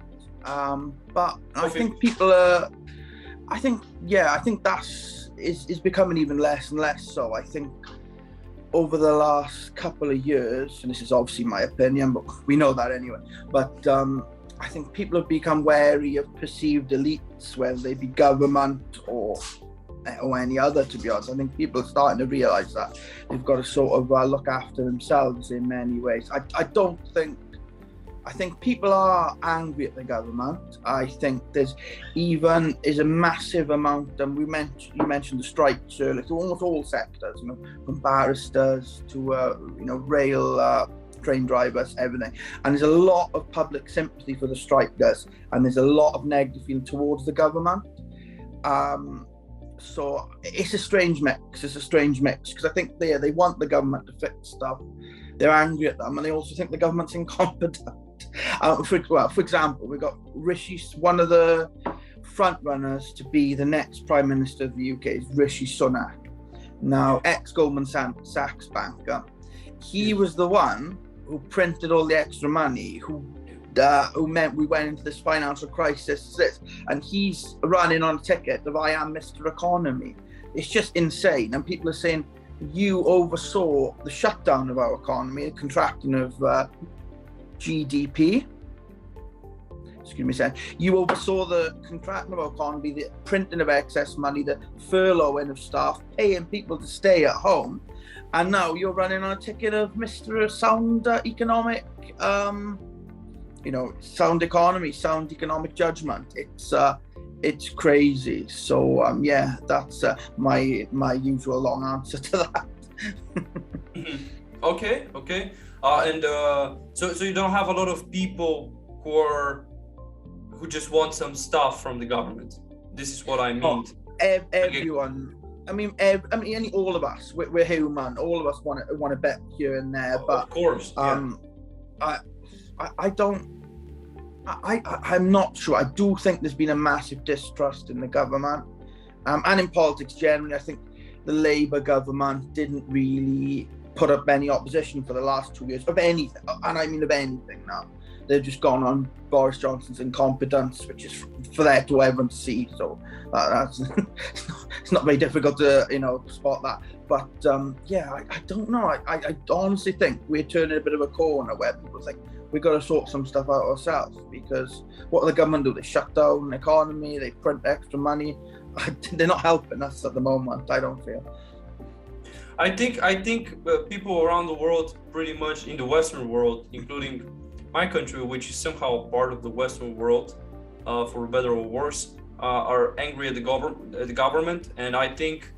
But I think people are. I think that's is becoming even less and less so. I think over the last couple of years, and this is obviously my opinion, but we know that anyway. But I think people have become wary of perceived elites, whether they be government or any other, to be honest. I think people are starting to realise that they've got to sort of look after themselves in many ways. I think people are angry at the government. I think there's a massive amount, and you mentioned the strikes earlier, to almost all sectors, from barristers to rail train drivers, everything. And there's a lot of public sympathy for the strikers, and there's a lot of negative feeling towards the government. So it's a strange mix. It's a strange mix because I think they want the government to fix stuff. They're angry at them, and they also think the government's incompetent. For example, we got Rishi, one of the front runners to be the next Prime Minister of the UK is Rishi Sunak. Now, ex-Goldman Sachs banker. He was the one who printed all the extra money, who meant we went into this financial crisis, and he's running on a ticket of I am Mr. Economy. It's just insane. And people are saying, you oversaw the shutdown of our economy, the contracting of GDP. Excuse me, saying you oversaw the contracting of our economy, the printing of excess money, the furloughing of staff, paying people to stay at home, and now you're running on a ticket of Mr. Sound Economic, sound economy, sound economic judgment. It's crazy. So yeah, that's my usual long answer to that. Okay. So you don't have a lot of people who just want some stuff from the government. This is what I mean. Everyone. All of us. We're human. All of us want a bit here and there. But of course, yeah. I'm not sure. I do think there's been a massive distrust in the government, and in politics generally. I think the Labour government didn't really put up any opposition for the last 2 years of anything, and I mean of anything now. They've just gone on Boris Johnson's incompetence, which is for everyone to see. So that's it's not very difficult to spot that. But I don't know. I honestly think we're turning a bit of a corner where people think we've got to sort some stuff out ourselves, because what do the government do? They shut down the economy, they print extra money. They're not helping us at the moment, I don't feel. I think people around the world, pretty much in the Western world, including my country, which is somehow part of the Western world, for better or worse, are angry at the government. And I think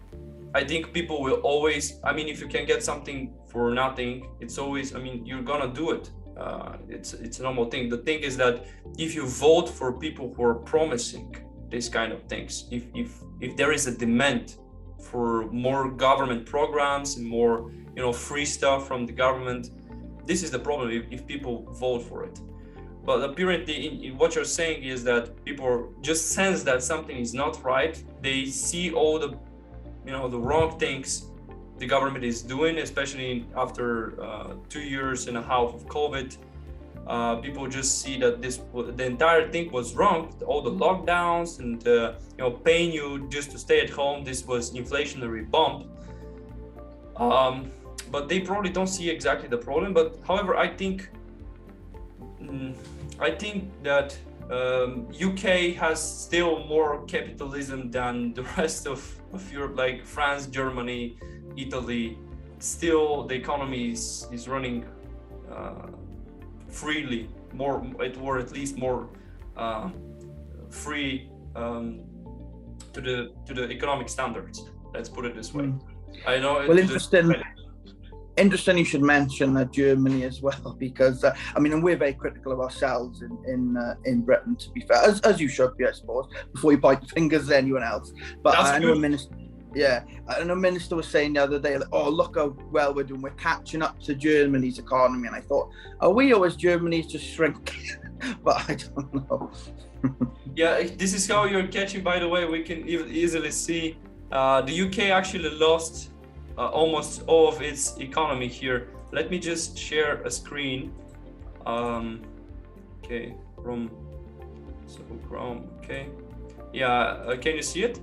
people will always, if you can get something for nothing, it's always, you're gonna do it. It's a normal thing. The thing is that if you vote for people who are promising these kind of things, if there is a demand for more government programs and more free stuff from the government, this is the problem if people vote for it. But apparently in what you're saying is that people just sense that something is not right. They see all the the wrong things the government is doing, especially after 2.5 years of COVID. People just see that the entire thing was wrong. All the lockdowns and paying you just to stay at home, this was inflationary bump. But they probably don't see exactly the problem. But however, I think that UK has still more capitalism than the rest of Europe, like France, Germany, Italy. Still, the economy is running freely, or at least more free to the economic standards. Let's put it this way. I know. Well, interesting you should mention Germany as well, because and we're very critical of ourselves in Britain, to be fair, as you should be, I suppose, before you point fingers at anyone else. But I know a minister was saying the other day, like, oh, look how well we're doing, we're catching up to Germany's economy, and I thought, are we, or is Germany's just shrinking? But I don't know. Yeah, this is how you're catching. By the way, we can easily see the UK actually lost almost all of its economy here. Let me just share a screen. Okay, from Chrome. Okay, yeah. Can you see it?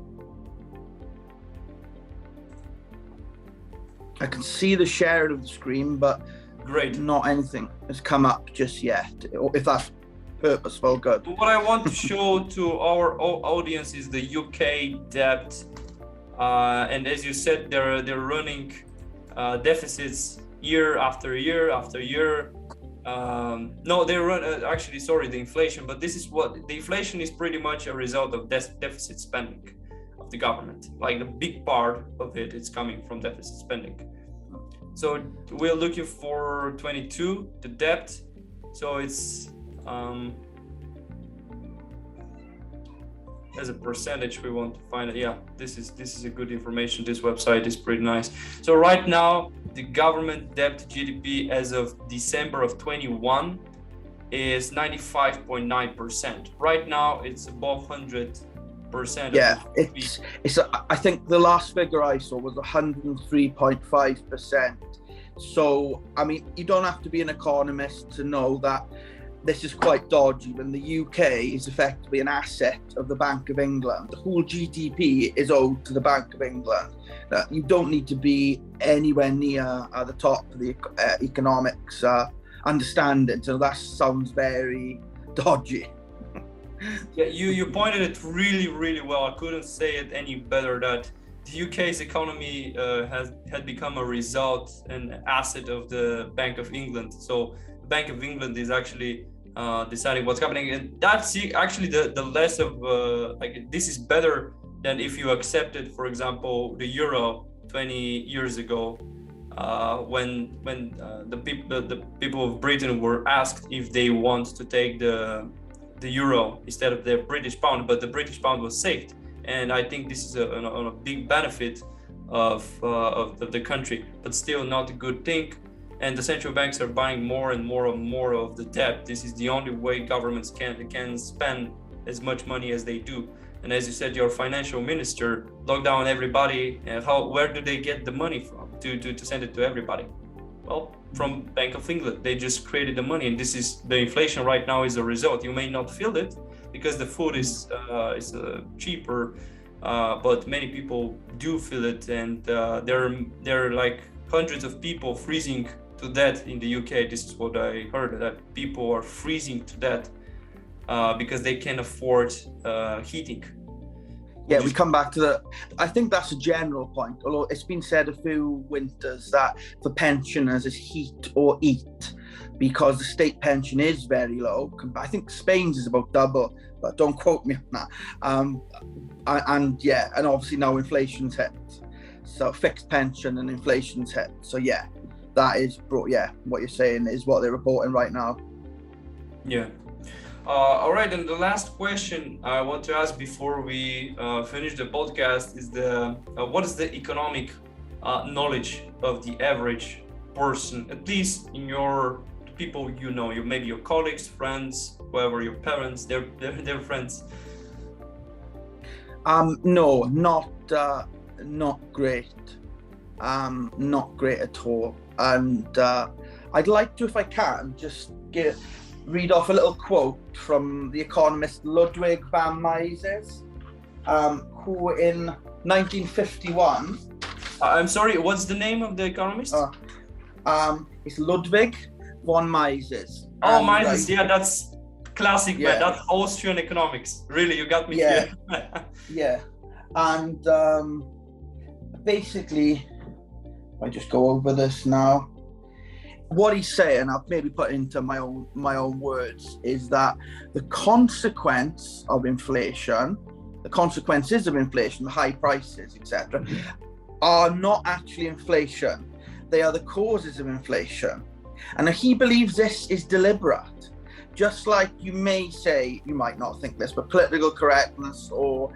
I can see the share of the screen, but great, not anything has come up just yet. If that's purposeful, good. What I want to show to our audience is the UK debt. And as you said, they're running deficits year after year after year. No, they run actually, sorry, the inflation. But this is what the inflation is pretty much a result of deficit spending of the government. Like the big part of it is coming from deficit spending. So we're looking for 22, the debt. So it's as a percentage we want to find it. Yeah, this is a good information. This website is pretty nice. So right now the government debt to GDP as of December of 21 is 95.9%. Right now it's above 100%. Yeah, it's I think the last figure I saw was 103.5%. So I mean, you don't have to be an economist to know that this is quite dodgy. When the UK is effectively an asset of the Bank of England, the whole GDP is owed to the Bank of England. You don't need to be anywhere near at the top of the economics understanding. So that sounds very dodgy. Yeah, you pointed it really well. I couldn't say it any better, that the UK's economy had become a result, an asset of the Bank of England. So the Bank of England is actually deciding what's happening, and that's actually the less of like, this is better than if you accepted, for example, the euro 20 years ago, when the people of Britain were asked if they want to take the euro instead of the British pound, but the British pound was saved. And I think this is a big benefit of the country, but still not a good thing. And the central banks are buying more and more of the debt. This is the only way governments can spend as much money as they do. And as you said, your financial minister locked down everybody. And where do they get the money from to send it to everybody? Well, from Bank of England. They just created the money, and this is the inflation right now is a result. You may not feel it because the food is cheaper, but many people do feel it, and there are like hundreds of people freezing to death in the UK. This is what I heard, that people are freezing to death because they can't afford heating. Yeah, we come back to that. I think that's a general point, although it's been said a few winters that for pensioners it's heat or eat, because the state pension is very low. I think Spain's is about double, but don't quote me on that. And obviously now inflation's hit. So fixed pension and inflation's hit. So yeah, that is what you're saying is what they're reporting right now. Yeah. All right, and the last question I want to ask before we finish the podcast is what is the economic knowledge of the average person, at least in your people you know, maybe your colleagues, friends, whoever, your parents, their friends? No, not great. Not great at all. And I'd like to, if I can, just read off a little quote from the economist Ludwig van Mises, who in 1951... I'm sorry, what's the name of the economist? It's Ludwig von Mises. Oh, Mises, yeah, that's classic, man. That's Austrian economics. Really, you got me here. Yeah, and basically, I just go over this now. What he's saying, I've maybe put into my own words, is that the consequences of inflation, the high prices, etc., are not actually inflation. They are the causes of inflation. And he believes this is deliberate. Just like you may say, you might not think this, but political correctness or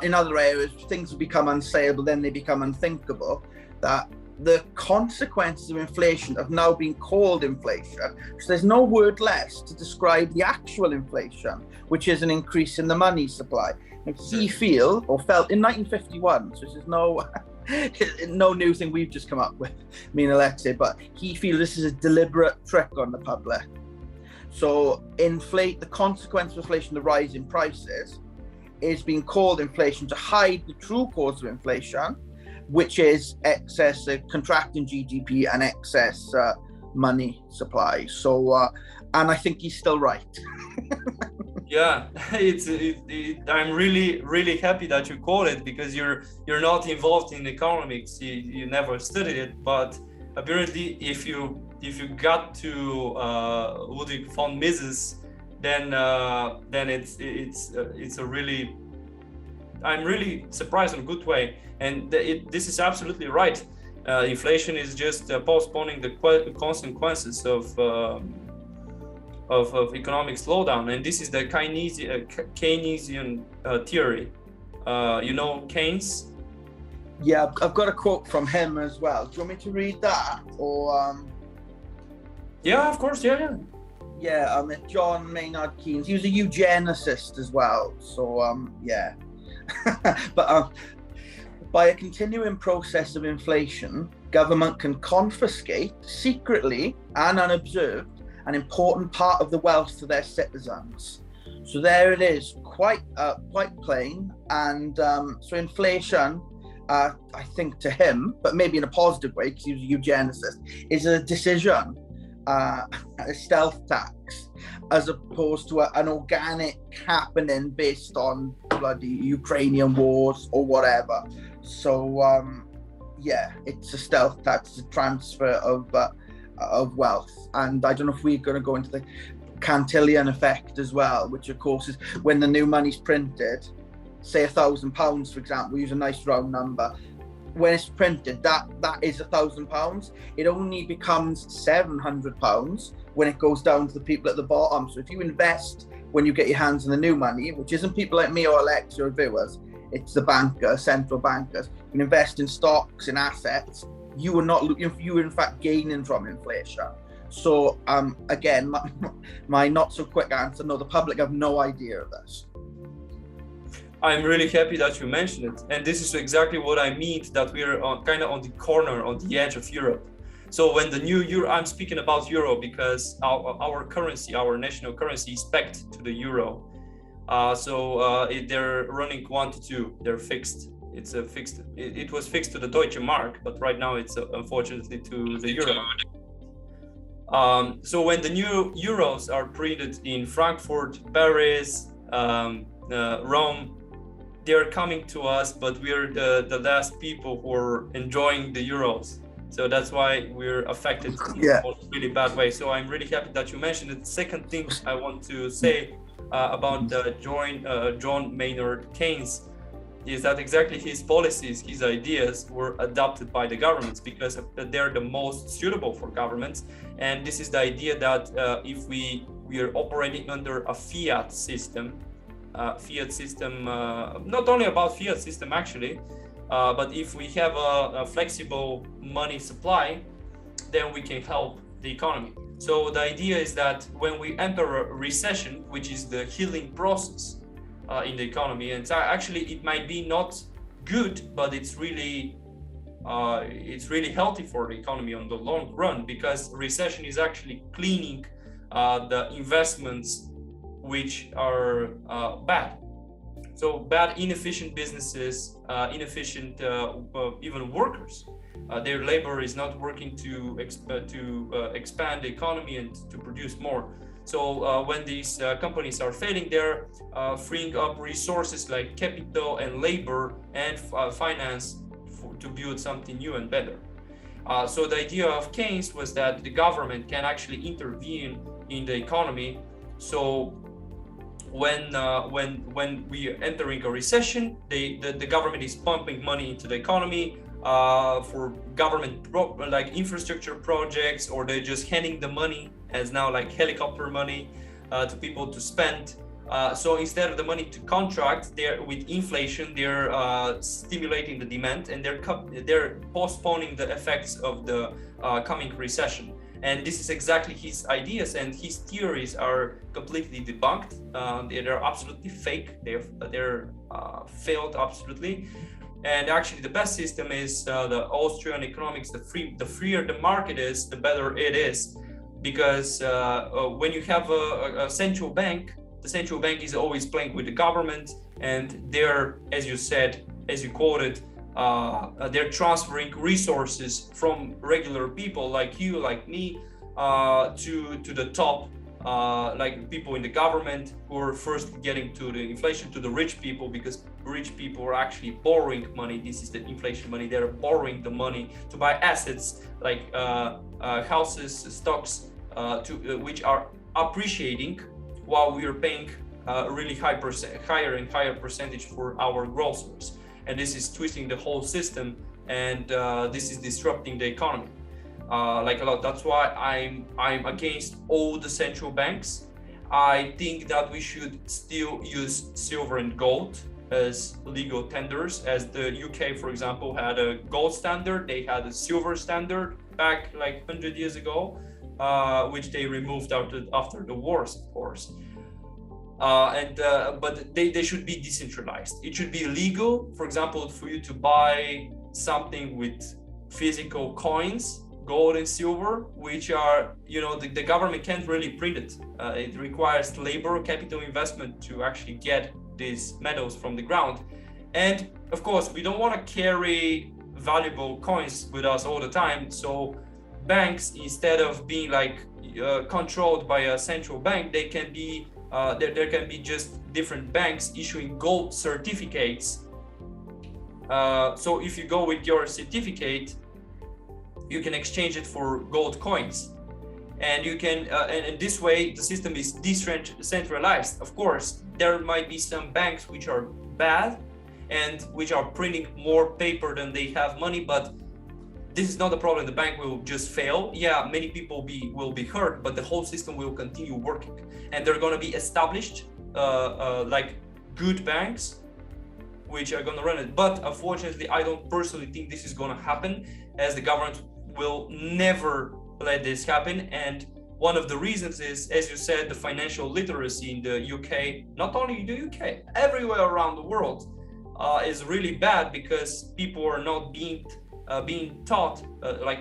in other areas, things become unsayable, then they become unthinkable, that the consequences of inflation have now been called inflation. So there's no word less to describe the actual inflation, which is an increase in the money supply. And he felt in 1951, so this is no new thing we've just come up with, me and Alexei, but he feels this is a deliberate trick on the public. So the consequence of inflation, the rise in prices, is being called inflation to hide the true cause of inflation, which is excess contracting GDP and excess money supply. So, and I think he's still right. Yeah, I'm really happy that you call it, because you're not involved in economics. You never studied it, but apparently, if you got to Ludwig von Mises, then it's a really, I'm really surprised in a good way. And this is absolutely right. Inflation is just postponing the consequences of of economic slowdown, and this is the Keynesian theory. You know Keynes? Yeah, I've got a quote from him as well. Do you want me to read that? Or Yeah, of course. Yeah. yeah, John Maynard Keynes. He was a eugenicist as well. So yeah. But by a continuing process of inflation, government can confiscate secretly and unobserved an important part of the wealth to their citizens. So there it is, quite plain. And so inflation, I think to him, but maybe in a positive way because he was a eugenicist, is a decision, a stealth tax, as opposed to an organic happening based on bloody Ukrainian wars or whatever. So yeah, it's a stealth tax, a transfer of wealth. And I don't know if we're going to go into the Cantillon effect as well, which of course is when the new money's printed, say £1,000, for example, we use a nice round number. When it's printed, that is £1,000. It only becomes £700 when it goes down to the people at the bottom. So if you invest when you get your hands on the new money, which isn't people like me or Alex or viewers, it's the bankers, central bankers, you can invest in stocks and assets. You are in fact gaining from inflation. So again, my not so quick answer, no, the public have no idea of this. I'm really happy that you mentioned it. And this is exactly what I mean, that we're kind of on the corner, on the edge of Europe. So when the new euro, I'm speaking about euro because our currency, our national currency is pegged to the euro. They're running 1 to 2, they're fixed. It's a fixed, it was fixed to the Deutsche Mark, but right now it's unfortunately to the euro. So when the new euros are printed in Frankfurt, Paris, Rome, they're coming to us, but we're the last people who are enjoying the euros. So that's why we're affected in a really bad way. So I'm really happy that you mentioned it. Second thing I want to say about John Maynard Keynes is that exactly his policies, his ideas were adopted by the governments because they're the most suitable for governments. And this is the idea that if we are operating under a fiat system, not only about fiat system actually, but if we have a flexible money supply, then we can help the economy. So the idea is that when we enter a recession, which is the healing process in the economy, and actually it might be not good, but it's really healthy for the economy on the long run, because recession is actually cleaning the investments which are bad. So bad, inefficient businesses, inefficient even workers. Their labor is not working to expand the economy and to produce more. So when these companies are failing, they're freeing up resources like capital and labor and finance to build something new and better. So the idea of Keynes was that the government can actually intervene in the economy. So when we are entering a recession, the government is pumping money into the economy for government like infrastructure projects, or they're just handing the money as now like helicopter money to people to spend. So instead of the money to contract, with inflation, they're stimulating the demand, and they're postponing the effects of the coming recession. And this is exactly his ideas, and his theories are completely debunked. They're absolutely fake. They're failed absolutely. And actually, the best system is the Austrian economics. The freer the market is, the better it is, because when you have a central bank, the central bank is always playing with the government, and they're, as you said, as you quoted, they're transferring resources from regular people like you, like me, to the top, like people in the government who are first getting to the inflation, to the rich people, because rich people are actually borrowing money. This is the inflation money. They're borrowing the money to buy assets like houses, stocks, which are appreciating, while we are paying really higher and higher percentage for our groceries. And this is twisting the whole system, and this is disrupting the economy. like a lot. That's why I'm against all the central banks. I think that we should still use silver and gold as legal tenders, as the UK, for example, had a gold standard. They had a silver standard back like 100 years ago, which they removed after the wars, of course. But they should be decentralized. It should be legal, for example, for you to buy something with physical coins, gold and silver, which are, the government can't really print it. It requires labor, capital investment to actually get these metals from the ground. And of course, we don't want to carry valuable coins with us all the time. So banks, instead of being controlled by a central bank, they can be there can be just different banks issuing gold certificates. So if you go with your certificate, you can exchange it for gold coins, and you can and this way the system is decentralized. Of course, there might be some banks which are bad and which are printing more paper than they have money, but this is not the problem. The bank will just fail. Yeah, many people will be hurt, but the whole system will continue working, and they're going to be established like good banks which are going to run it. But unfortunately, I don't personally think this is going to happen, as the government will never let this happen. And one of the reasons is, as you said, the financial literacy in the UK, not only in the UK, everywhere around the world, is really bad, because people are not being taught,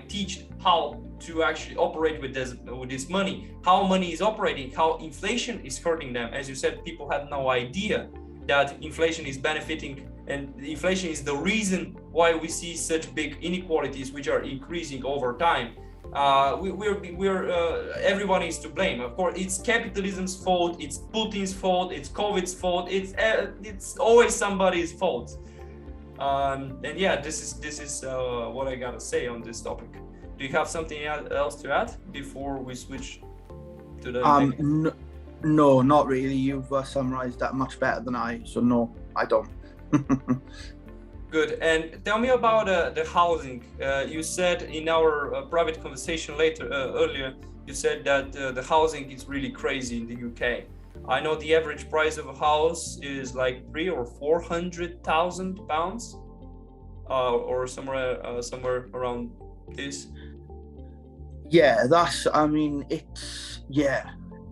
teach how to actually operate with this money, how money is operating, how inflation is hurting them. As you said, people have no idea that inflation is benefiting, and inflation is the reason why we see such big inequalities, which are increasing over time. Everyone is to blame. Of course, it's capitalism's fault, it's Putin's fault, it's COVID's fault, it's always somebody's fault. And yeah, this is what I gotta say on this topic. Do you have something else to add before we switch to the No, not really. You've summarized that much better than I, so no, I don't. Good. And tell me about the housing. You said in our private conversation earlier, you said that the housing is really crazy in the UK. I know the average price of a house is like £300,000 or £400,000, or somewhere around this. Yeah,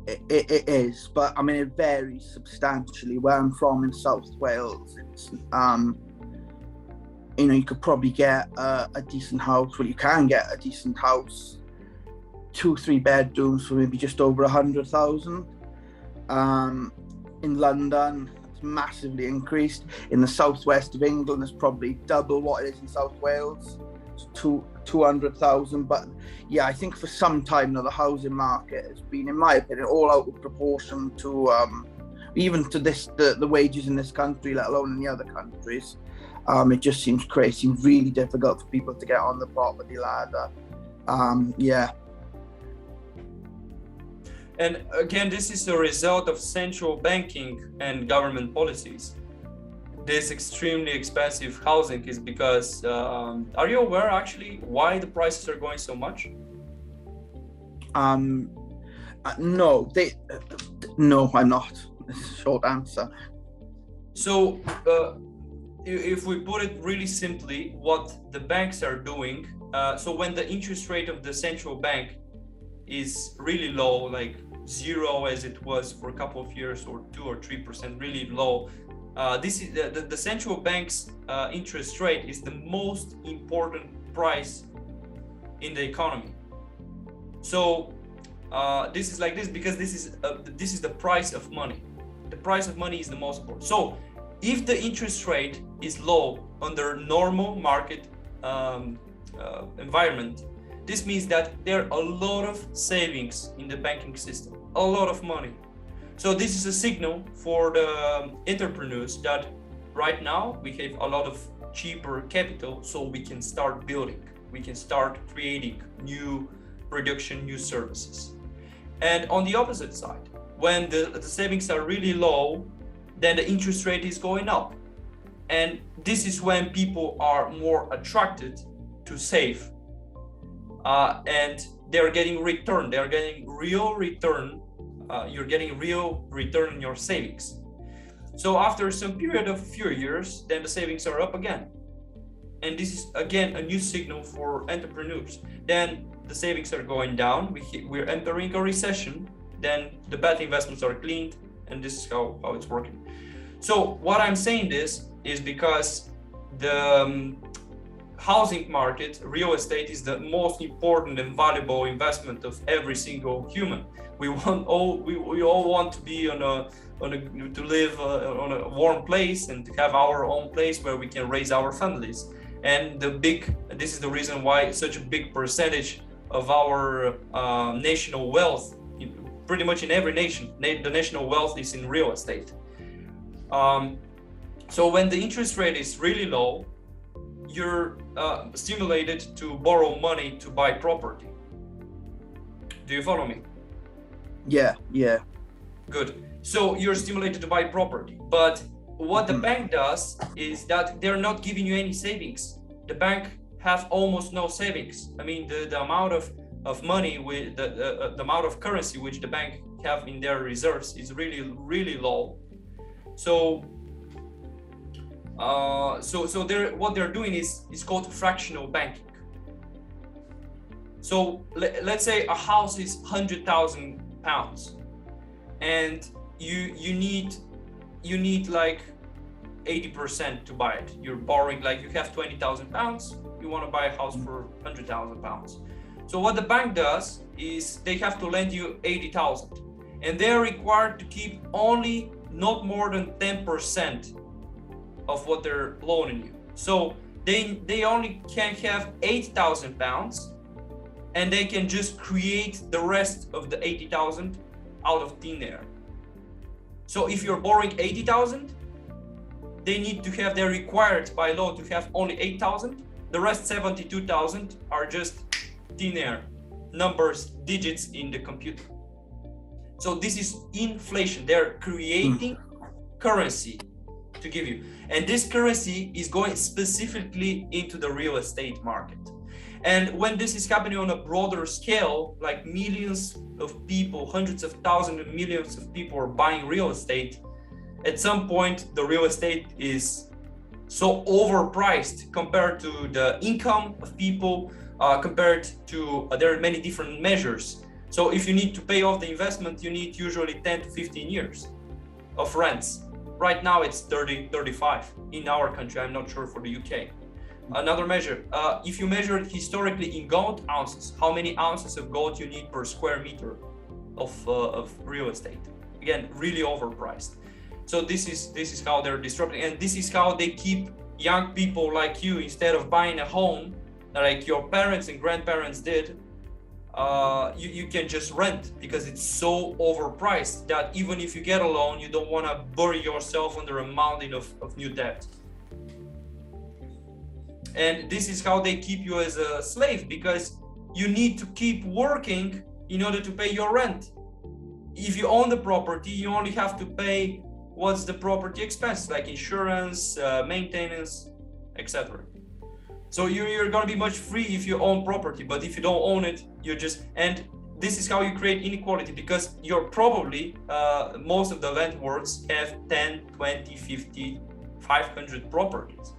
it is, but I mean, it varies substantially. Where I'm from in South Wales, it's you could probably get a decent house. Well, you can get a decent house, 2-3 bedrooms for maybe just over 100,000. In London, it's massively increased. In the southwest of England, it's probably double what it is in South Wales. It's 200,000. But yeah, I think for some time now, the housing market has been, in my opinion, all out of proportion to even to the wages in this country, let alone in the other countries. It just seems crazy, seems really difficult for people to get on the property ladder. Yeah. And again, this is a result of central banking and government policies. This extremely expensive housing is because, are you aware actually why the prices are going so much? No, I'm not. Short answer. So, if we put it really simply, what the banks are doing, so when the interest rate of the central bank is really low, like zero as it was for a couple of years, or 2 or 3%, really low, this is the central bank's interest rate is the most important price in the economy. So this is like this because this is the price of money. The price of money is the most important. So if the interest rate is low under normal market environment, this means that there are a lot of savings in the banking system, a lot of money. So this is a signal for the entrepreneurs that right now we have a lot of cheaper capital, so we can start building, we can start creating new production, new services. And on the opposite side, when the savings are really low, then the interest rate is going up. And this is when people are more attracted to save. and they're getting return. They're getting real return. You're getting real return in your savings. So after some period of few years, then the savings are up again. And this is again a new signal for entrepreneurs. Then the savings are going down. We're entering a recession. Then the bad investments are cleaned, and this is how it's working. So what I'm saying this is because the housing market, real estate, is the most important and valuable investment of every single human. We all want to be to live on a warm place and to have our own place where we can raise our families. And this is the reason why such a big percentage of our national wealth, pretty much in every nation, the national wealth is in real estate. So when the interest rate is really low, you're stimulated to borrow money to buy property. Do you follow me? Yeah. Good. So you're stimulated to buy property. But what the bank does is that they're not giving you any savings. The bank have almost no savings. I mean, the amount of money with the amount of currency which the bank have in their reserves is really, really low. So what they're doing is called fractional banking. So let's say a house is £100,000, and you need like 80% to buy it. You're borrowing, like you have £20,000, you want to buy a house for £100,000. So what the bank does is they have to lend you 80,000, and they're required to keep only not more than 10% of what they're loaning you. So they only can have £8,000, and they can just create the rest of the 80,000 out of thin air. So if you're borrowing 80,000, they're required by law to have only 8,000. The rest 72,000 are just thin air, numbers, digits in the computer. So this is inflation. They're creating currency to give you. And this currency is going specifically into the real estate market. And when this is happening on a broader scale, like millions of people, hundreds of thousands and millions of people are buying real estate, at some point the real estate is so overpriced compared to the income of people, compared to there are many different measures. So if you need to pay off the investment, you need usually 10 to 15 years of rents. Right now it's 30, 35 in our country. I'm not sure for the UK. Another measure, if you measure it historically in gold ounces, how many ounces of gold you need per square meter of real estate? Again, really overpriced. So this is how they're disrupting, and this is how they keep young people like you, instead of buying a home like your parents and grandparents did, you can just rent, because it's so overpriced that even if you get a loan, you don't want to bury yourself under a mountain of new debt. And this is how they keep you as a slave, because you need to keep working in order to pay your rent. If you own the property, you only have to pay what's the property expense, like insurance, maintenance, etc. So you're going to be much free if you own property, but if you don't own it, you're just, and this is how you create inequality, because you're probably, most of the landlords have 10, 20, 50, 500 properties.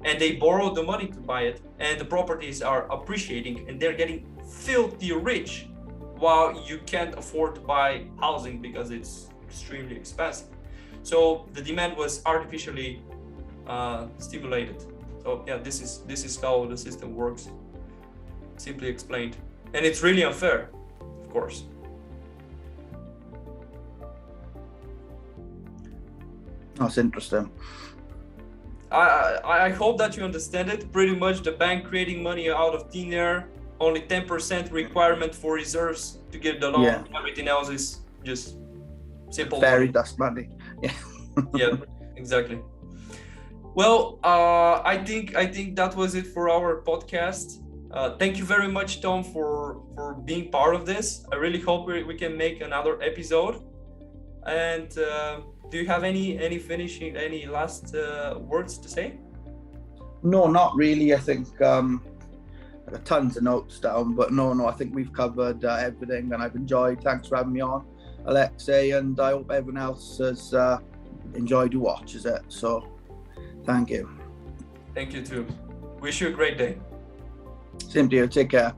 And they borrow the money to buy it, and the properties are appreciating, and they're getting filthy rich, while you can't afford to buy housing because it's extremely expensive. So the demand was artificially stimulated. So yeah, this is how the system works, simply explained, and it's really unfair, of course. That's interesting. I hope that you understand it. Pretty much the bank creating money out of thin air, only 10% requirement for reserves to get the loan. Yeah. Everything else is just simple fairy dust money. Yeah. Yeah, exactly. Well, I think that was it for our podcast. Thank you very much, Tom, for being part of this. I really hope we can make another episode. And do you have any last words to say? No, not really. I think I got tons of notes down, but no, I think we've covered everything, and I've enjoyed. Thanks for having me on, Alexei, and I hope everyone else has enjoyed who watches it. So, thank you. Thank you too. Wish you a great day. Same to you. Take care.